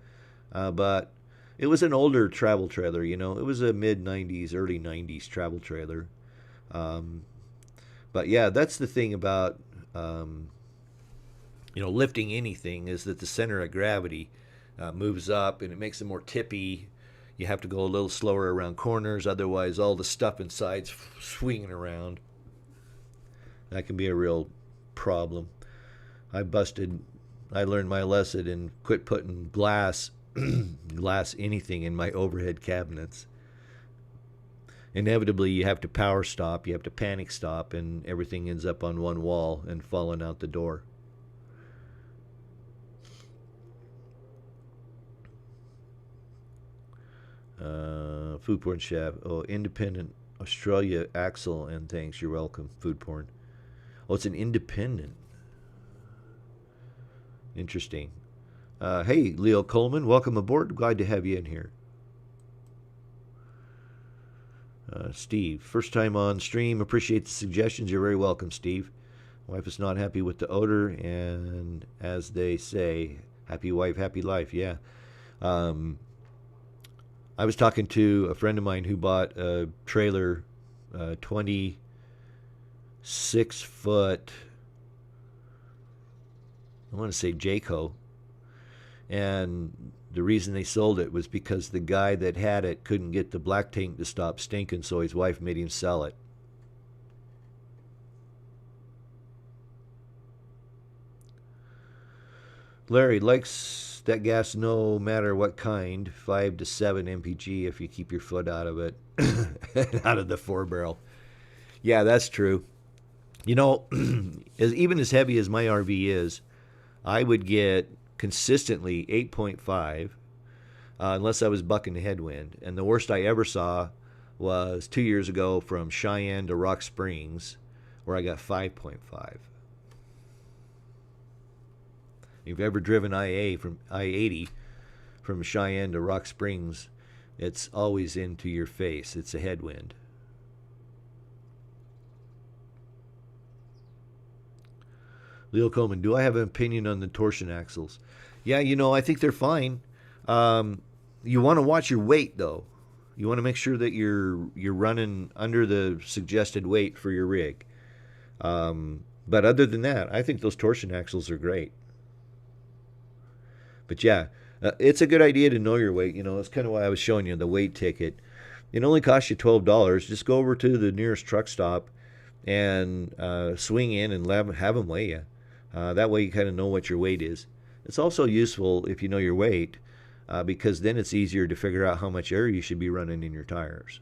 [SPEAKER 1] but it was an older travel trailer. It was a mid-'90s, early '90s travel trailer. But yeah, that's the thing about lifting anything, is that the center of gravity moves up, and it makes it more tippy. You have to go a little slower around corners, otherwise all the stuff inside's swinging around. That can be a real problem. I learned my lesson and quit putting glass anything in my overhead cabinets. Inevitably, you have to power stop, you have to panic stop, and everything ends up on one wall and falling out the door. Food porn chef. Oh, independent Australia Axel, and thanks. You're welcome. Food porn. Oh, it's an independent. Interesting. Hey, Leo Coleman, welcome aboard. Glad to have you in here. Steve, first time on stream. Appreciate the suggestions. You're very welcome, Steve. Wife is not happy with the odor, and as they say, happy wife, happy life. Yeah. I was talking to a friend of mine who bought a trailer, 26-foot, I want to say Jayco, and the reason they sold it was because the guy that had it couldn't get the black tank to stop stinking, so his wife made him sell it. Larry likes that gas no matter what kind, 5 to 7 mpg if you keep your foot out of it, out of the 4-barrel. Yeah, that's true. You know, even as heavy as my RV is, I would get consistently 8.5 unless I was bucking the headwind. And the worst I ever saw was 2 years ago from Cheyenne to Rock Springs, where I got 5.5. If you've ever driven I-80 from Cheyenne to Rock Springs, it's always into your face. It's a headwind. Leo Coleman, do I have an opinion on the torsion axles? Yeah, you know, I think they're fine. You want to watch your weight, though. You want to make sure that you're running under the suggested weight for your rig. But other than that, I think those torsion axles are great. But yeah, it's a good idea to know your weight. You know, that's kind of why I was showing you the weight ticket. It only costs you $12. Just go over to the nearest truck stop and swing in and have them weigh you. That way you kind of know what your weight is. It's also useful if you know your weight because then it's easier to figure out how much air you should be running in your tires.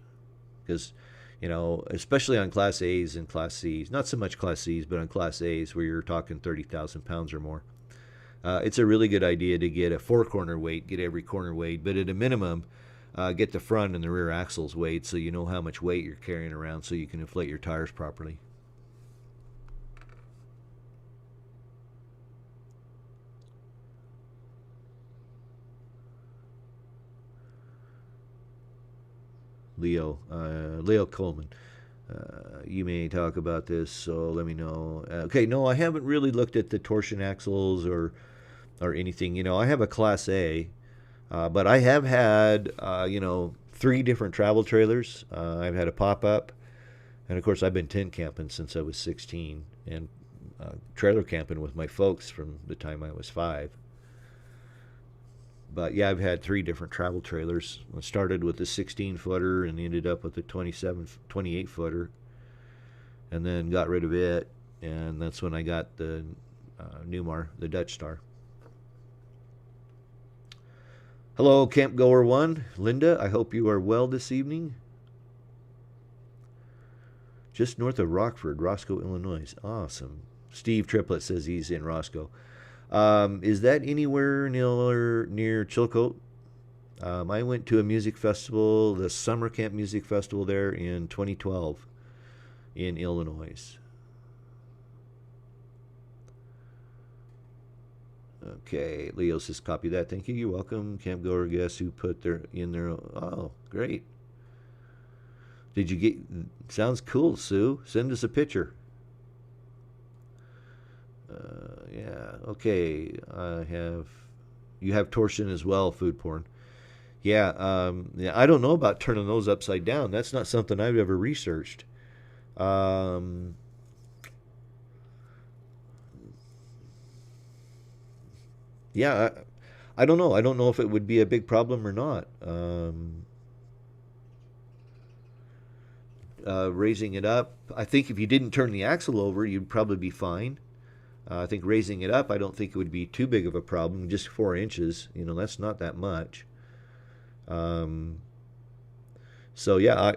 [SPEAKER 1] Because, you know, especially on Class A's and Class C's, not so much Class C's, but on Class A's where you're talking 30,000 pounds or more. It's a really good idea to get a 4-corner weight, get every corner weighed, but at a minimum, get the front and the rear axles weighed so you know how much weight you're carrying around so you can inflate your tires properly. Leo Coleman. You may talk about this, so let me know. Okay, no, I haven't really looked at the torsion axles or anything. You know, I have a Class A, but I have had, 3 different travel trailers. I've had a pop-up, and of course I've been tent camping since I was 16, and trailer camping with my folks from the time I was 5. But yeah, I've had 3 different travel trailers. I started with a 16-footer and ended up with a 28-footer, and then got rid of it, and that's when I got the Newmar, the Dutch Star. Hello, Camp Goer 1. Linda, I hope you are well this evening. Just north of Rockford, Roscoe, Illinois. Awesome. Steve Triplett says he's in Roscoe. Is that anywhere near Chilcote? I went to a music festival, the Summer Camp Music Festival there in 2012 in Illinois. Okay, Leo says copy that. Thank you. You're welcome. Camp Goer guests who put in their. Oh, great. Did you get? Sounds cool, Sue. Send us a picture. Yeah. Okay. You have torsion as well. Food porn. Yeah. Yeah. I don't know about turning those upside down. That's not something I've ever researched. Yeah, I don't know. I don't know if it would be a big problem or not. Raising it up, I think if you didn't turn the axle over, you'd probably be fine. I think raising it up, I don't think it would be too big of a problem. Just 4 inches, that's not that much. So yeah,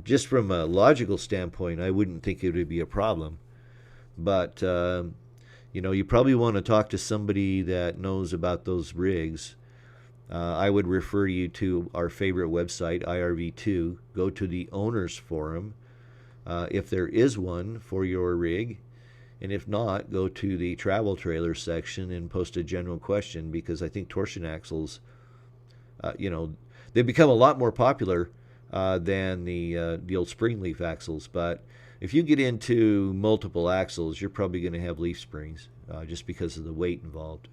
[SPEAKER 1] just from a logical standpoint, I wouldn't think it would be a problem. But you probably want to talk to somebody that knows about those rigs I would refer you to our favorite website, IRV2. Go to the owners forum, if there is one for your rig. And if not, go to the travel trailer section and post a general question, because I think torsion axles, they've become a lot more popular than the old spring leaf axles. But if you get into multiple axles, you're probably going to have leaf springs just because of the weight involved.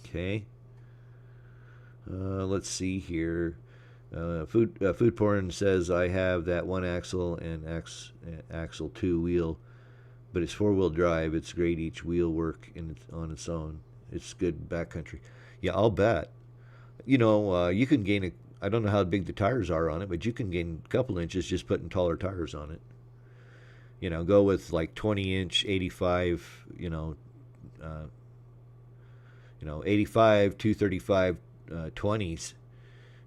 [SPEAKER 1] Okay. Let's see here. Food porn says I have that one axle and axle two wheel, but it's 4-wheel drive. It's great. Each wheel work on its own. It's good backcountry. Yeah, I'll bet. You can gain I don't know how big the tires are on it, but you can gain a couple inches just putting taller tires on it. Go with like 20-inch 85. 85 235 20s.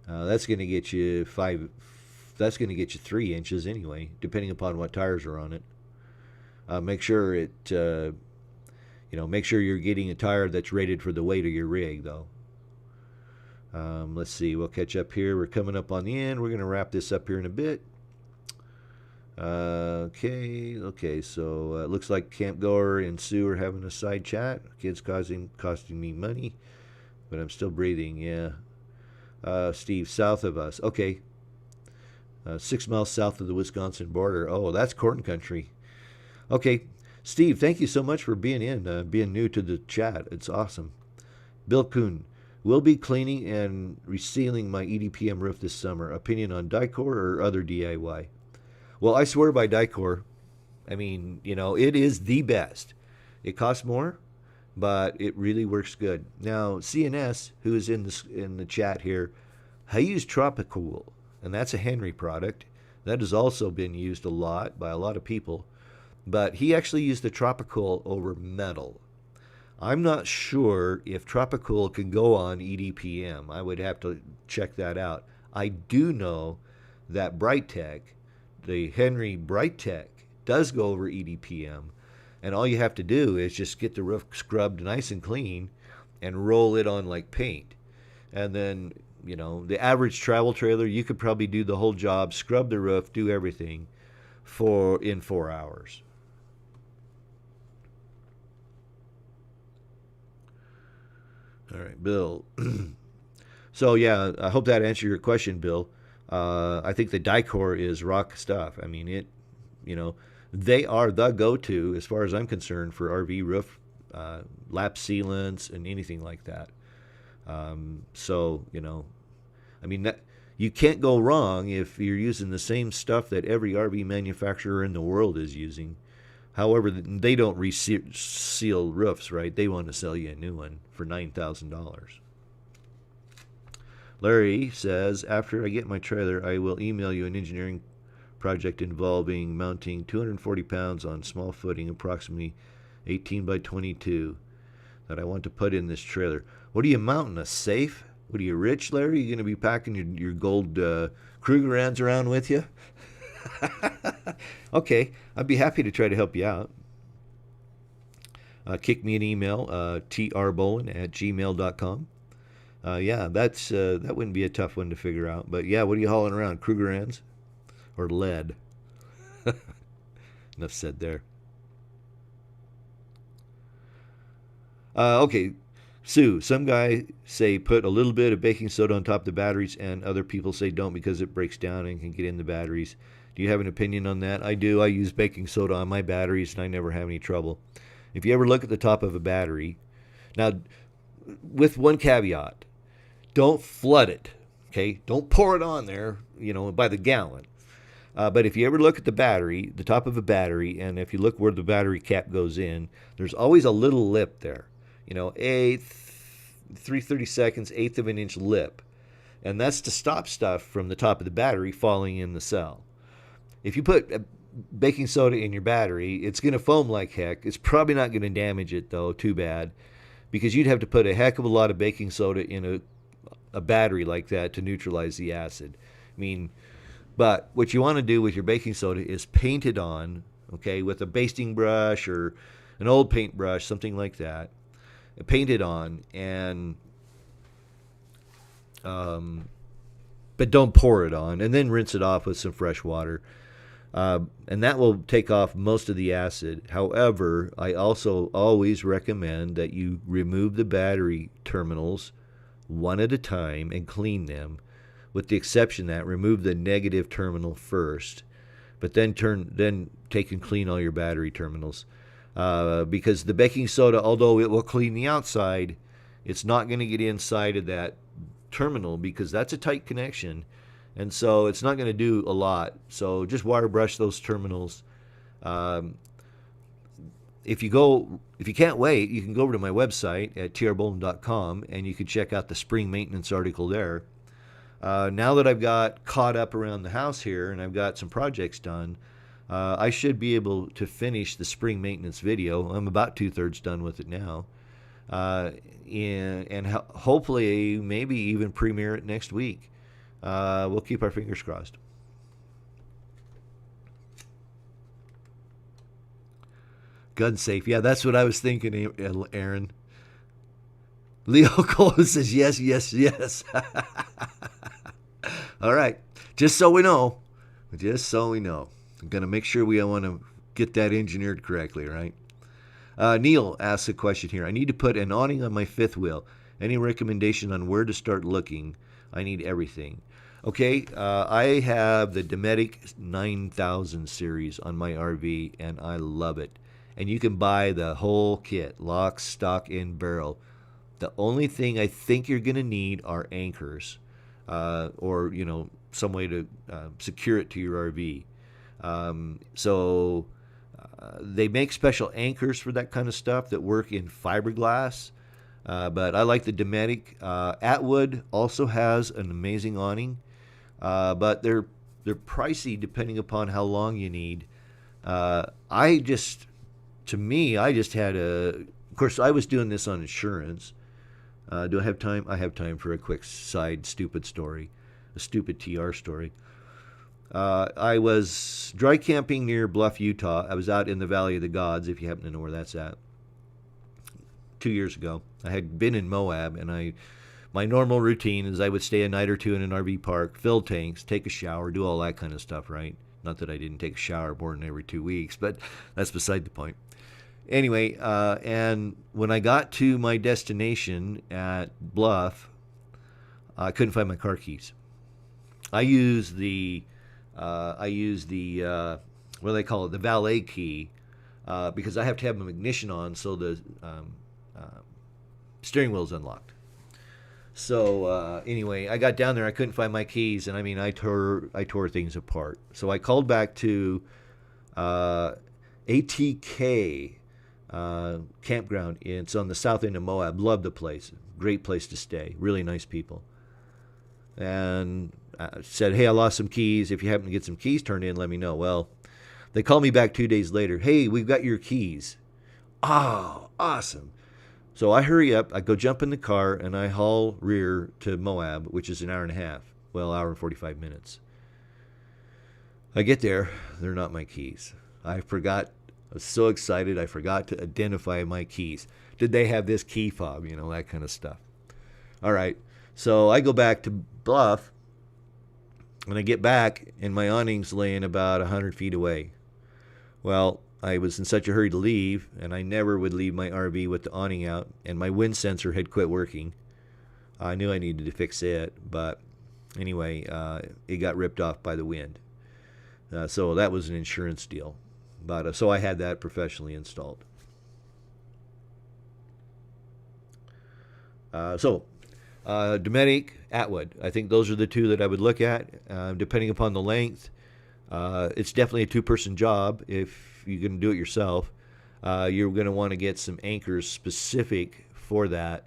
[SPEAKER 1] That's going to get you 5. That's going to get you 3 inches anyway, depending upon what tires are on it. Make sure make sure you're getting a tire that's rated for the weight of your rig, though. Let's see. We'll catch up here. We're coming up on the end. We're going to wrap this up here in a bit. Okay. So it looks like Camp Goer and Sue are having a side chat. Kids costing me money, but I'm still breathing. Yeah. Steve, south of us. Okay. 6 miles south of the Wisconsin border. Oh, that's corn country. Okay. Steve, thank you so much for being being new to the chat. It's awesome. Bill Kuhn, will be cleaning and resealing my EDPM roof this summer. Opinion on Dicor or other DIY? Well, I swear by Dicor. I mean, it is the best. It costs more, but it really works good. Now, CNS, who is in the chat here, I use Tropicool, and that's a Henry product. That has also been used a lot by a lot of people, but he actually used the Tropicool over metal. I'm not sure if Tropicool can go on EDPM. I would have to check that out. I do know that Brightech, the Henry Brightech, does go over EDPM, and all you have to do is just get the roof scrubbed nice and clean and roll it on like paint. And then, the average travel trailer, you could probably do the whole job, scrub the roof, do everything in 4 hours. All right, Bill. So, yeah, I hope that answered your question, Bill. I think the Dicor is rock stuff. I mean, they are the go-to, as far as I'm concerned, for RV roof lap sealants and anything like that. You can't go wrong if you're using the same stuff that every RV manufacturer in the world is using. However, they don't reseal roofs, right? They want to sell you a new one for $9,000. Larry says, after I get my trailer, I will email you an engineering project involving mounting 240 pounds on small footing, approximately 18 by 22, that I want to put in this trailer. What are you mounting, a safe? What are you, rich, Larry? You going to be packing your gold Krugerrands around with you? Okay, I'd be happy to try to help you out. Kick me an email, trbolin@gmail.com. Yeah, that wouldn't be a tough one to figure out. But yeah, what are you hauling around? Krugerrands or lead? Enough said there. Okay, Sue, some guy say put a little bit of baking soda on top of the batteries, and other people say don't because it breaks down and can get in the batteries. Do you have an opinion on that? I do. I use baking soda on my batteries, and I never have any trouble. If you ever look at the top of a battery, now, with one caveat, don't flood it, okay? Don't pour it on there, by the gallon. But if you ever look at the battery, the top of a battery, and if you look where the battery cap goes in, there's always a little lip there. 3/32, of an inch lip. And that's to stop stuff from the top of the battery falling in the cell. If you put baking soda in your battery, it's going to foam like heck. It's probably not going to damage it, though, too bad, because you'd have to put a heck of a lot of baking soda in a battery like that to neutralize the acid. But what you want to do with your baking soda is paint it on, okay, with a basting brush or an old paintbrush, something like that. paint it on, and but don't pour it on, and then rinse it off with some fresh water. And that will take off most of the acid. However, I also always recommend that you remove the battery terminals one at a time and clean them, with the exception that remove the negative terminal first, but then take and clean all your battery terminals. Because the baking soda, although it will clean the outside, it's not going to get inside of that terminal because that's a tight connection, and so it's not going to do a lot. So just wire brush those terminals. If you can't wait, you can go over to my website at trbolin.com and you can check out the spring maintenance article there. Now that I've got caught up around the house here and I've got some projects done, I should be able to finish the spring maintenance video. I'm about 2/3 done with it now. And hopefully maybe even premiere it next week. We'll keep our fingers crossed. Gun safe. Yeah, that's what I was thinking, Aaron. Leo Cole says yes, yes, yes. All right. Just so we know. I'm going to make sure we want to get that engineered correctly, right? Neil asks a question here. I need to put an awning on my fifth wheel. Any recommendation on where to start looking? I need everything. Okay, I have the Dometic 9000 series on my RV, and I love it. And you can buy the whole kit, lock, stock, and barrel. The only thing I think you're going to need are anchors, or some way to secure it to your RV. They make special anchors for that kind of stuff that work in fiberglass. But I like the Dometic. Atwood also has an amazing awning, but they're pricey depending upon how long you need. I just had of course, I was doing this on insurance. Do I have time? I have time for a quick side stupid story, a stupid TR story. I was dry camping near Bluff, Utah. I was out in the Valley of the Gods, if you happen to know where that's at. 2 years ago, I had been in Moab, and my normal routine is I would stay a night or two in an RV park, fill tanks, take a shower, do all that kind of stuff, right? Not that I didn't take a shower more than every 2 weeks, but that's beside the point. Anyway, and when I got to my destination at Bluff, I couldn't find my car keys. I used the what do they call it, the valet key, because I have to have my ignition on so the steering wheel's unlocked. So anyway, I got down there. I couldn't find my keys, and I tore things apart. So I called back to ATK campground. It's on the south end of Moab. Love the place. Great place to stay. Really nice people. And I said, hey, I lost some keys. If you happen to get some keys turned in, let me know. Well, they called me back 2 days later. Hey, we've got your keys. Oh, awesome. So I hurry up. I go jump in the car, and I haul rear to Moab, which is an hour and a half. Well, hour and 45 minutes. I get there. They're not my keys. I forgot. I was so excited. I forgot to identify my keys. Did they have this key fob? That kind of stuff. All right. So I go back to Bluff, and I get back, and my awning's laying about 100 feet away. Well, I was in such a hurry to leave, and I never would leave my RV with the awning out, and my wind sensor had quit working. I knew I needed to fix it, but anyway, it got ripped off by the wind. So that was an insurance deal. But so I had that professionally installed. Dometic, Atwood. I think those are the two that I would look at, depending upon the length. It's definitely a two-person job if you're going to do it yourself. You're going to want to get some anchors specific for that.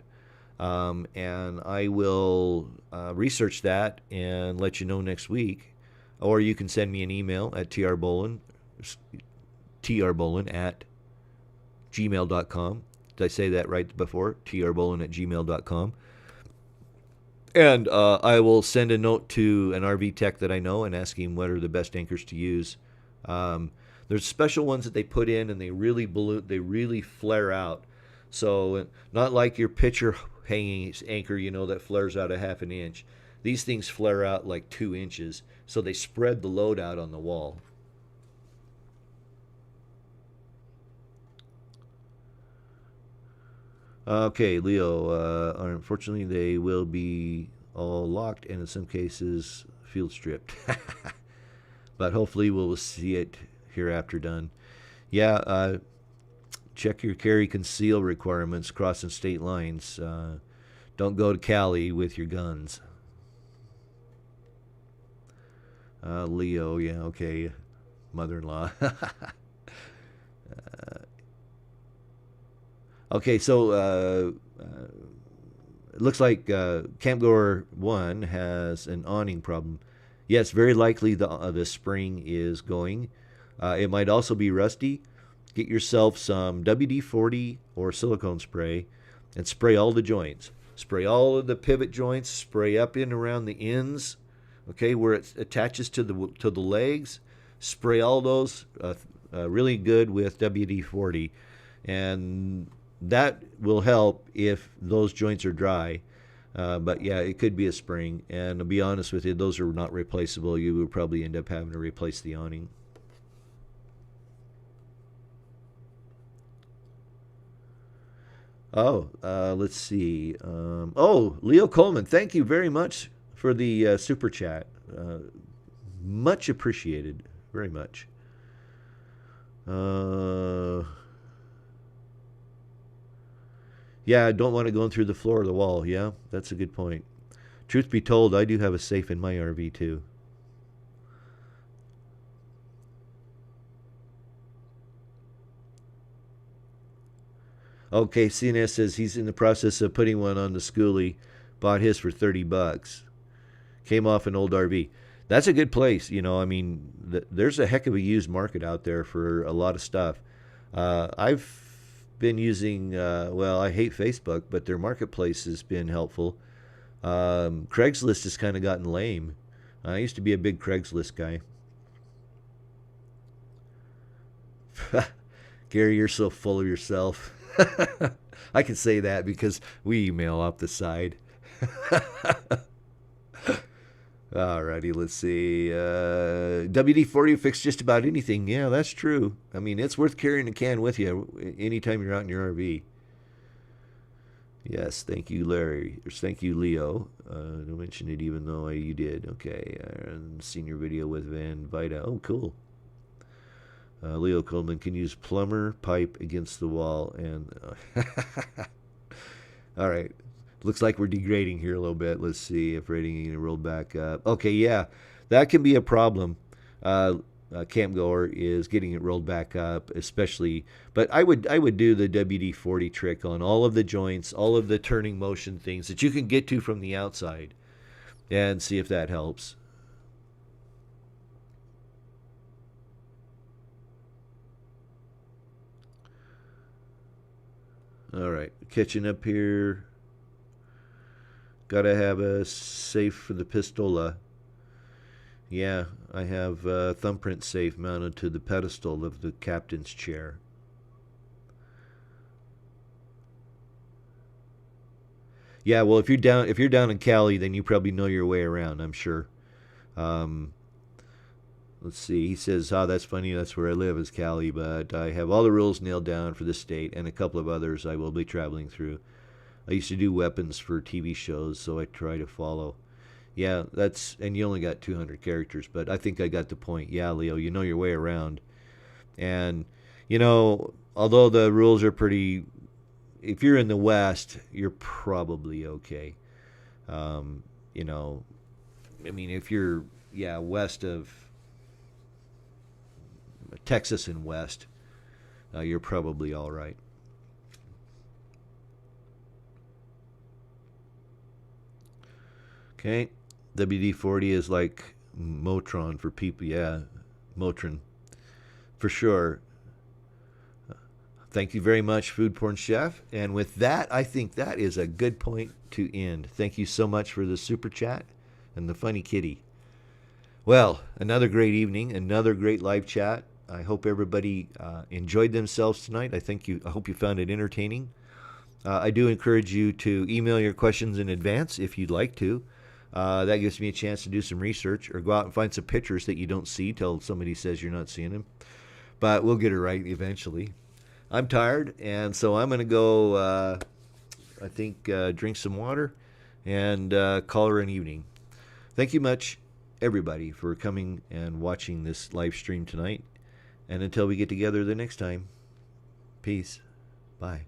[SPEAKER 1] And I will research that and let you know next week. Or you can send me an email at trbolin at gmail.com. Did I say that right before? trbolin at gmail.com. And I will send a note to an RV tech that I know and ask him what are the best anchors to use. There's special ones that they put in, and they really flare out. So not like your picture hanging anchor, that flares out a half an inch. These things flare out like 2 inches, so they spread the load out on the wall. Okay, Leo. Unfortunately, they will be all locked and in some cases field stripped. But hopefully, we'll see it hereafter done. Yeah, check your carry conceal requirements crossing state lines. Don't go to Cali with your guns. Leo, yeah, okay. Mother-in-law. Okay, so it looks like Campgoer 1 has an awning problem. Yes, very likely the spring is going. It might also be rusty. Get yourself some WD-40 or silicone spray and spray all the joints. Spray all of the pivot joints, spray up in around the ends, okay, where it attaches to the legs. Spray all those really good with WD-40, and that will help if those joints are dry. But yeah, it could be a spring, and to be honest with you, those are not replaceable. You would probably end up having to replace the awning. Oh, let's see. Leo Coleman, thank you very much for the super chat. Much appreciated, very much. Yeah, I don't want it going through the floor or the wall. Yeah, that's a good point. Truth be told, I do have a safe in my RV too. Okay, CNS says he's in the process of putting one on the schoolie. Bought his for $30. Came off an old RV. That's a good place. I mean, there's a heck of a used market out there for a lot of stuff. I've been using, I hate Facebook, but their marketplace has been helpful. Craigslist has kind of gotten lame. I used to be a big Craigslist guy. Gary, you're so full of yourself. I can say that because we email off the side. Alrighty, let's see. WD-40 fix just about anything. Yeah, that's true. I mean, it's worth carrying a can with you anytime you're out in your RV. Yes, thank you, Larry. Thank you, Leo. Don't mention it even though you did. Okay, seen your video with Van Vita. Oh, cool. Leo Coleman can use plumber pipe against the wall and all right, looks like we're degrading here a little bit. Let's see if rating is rolled back up. Okay, yeah, that can be a problem. Camp goer is getting it rolled back up, especially, but I would do the WD-40 trick on all of the joints, all of the turning motion things that you can get to from the outside, and see if that helps. All right, catching up here. Gotta have a safe for the pistola. Yeah, I have a thumbprint safe mounted to the pedestal of the captain's chair. Yeah, well, if you're down in Cali, then you probably know your way around, I'm sure. Um, let's see. He says, "Oh, that's funny. That's where I live, is Cali, but I have all the rules nailed down for this state and a couple of others I will be traveling through. I used to do weapons for TV shows, so I try to follow." Yeah, and you only got 200 characters, but I think I got the point. Yeah, Leo, you know your way around. And, although the rules are pretty, if you're in the West, you're probably okay. You know, I mean, if you're, west of Texas and west, you're probably all right. Okay. WD-40 is like Motron for people. Yeah, Motron. For sure. Thank you very much, Food Porn Chef. And with that, I think that is a good point to end. Thank you so much for the super chat and the funny kitty. Well, another great evening, another great live chat. I hope everybody enjoyed themselves tonight. I hope you found it entertaining. I do encourage you to email your questions in advance if you'd like to. That gives me a chance to do some research or go out and find some pictures that you don't see till somebody says you're not seeing them. But we'll get it right eventually. I'm tired, and so I'm going to go, I think, drink some water and call her an evening. Thank you much, everybody, for coming and watching this live stream tonight. And until we get together the next time, peace. Bye.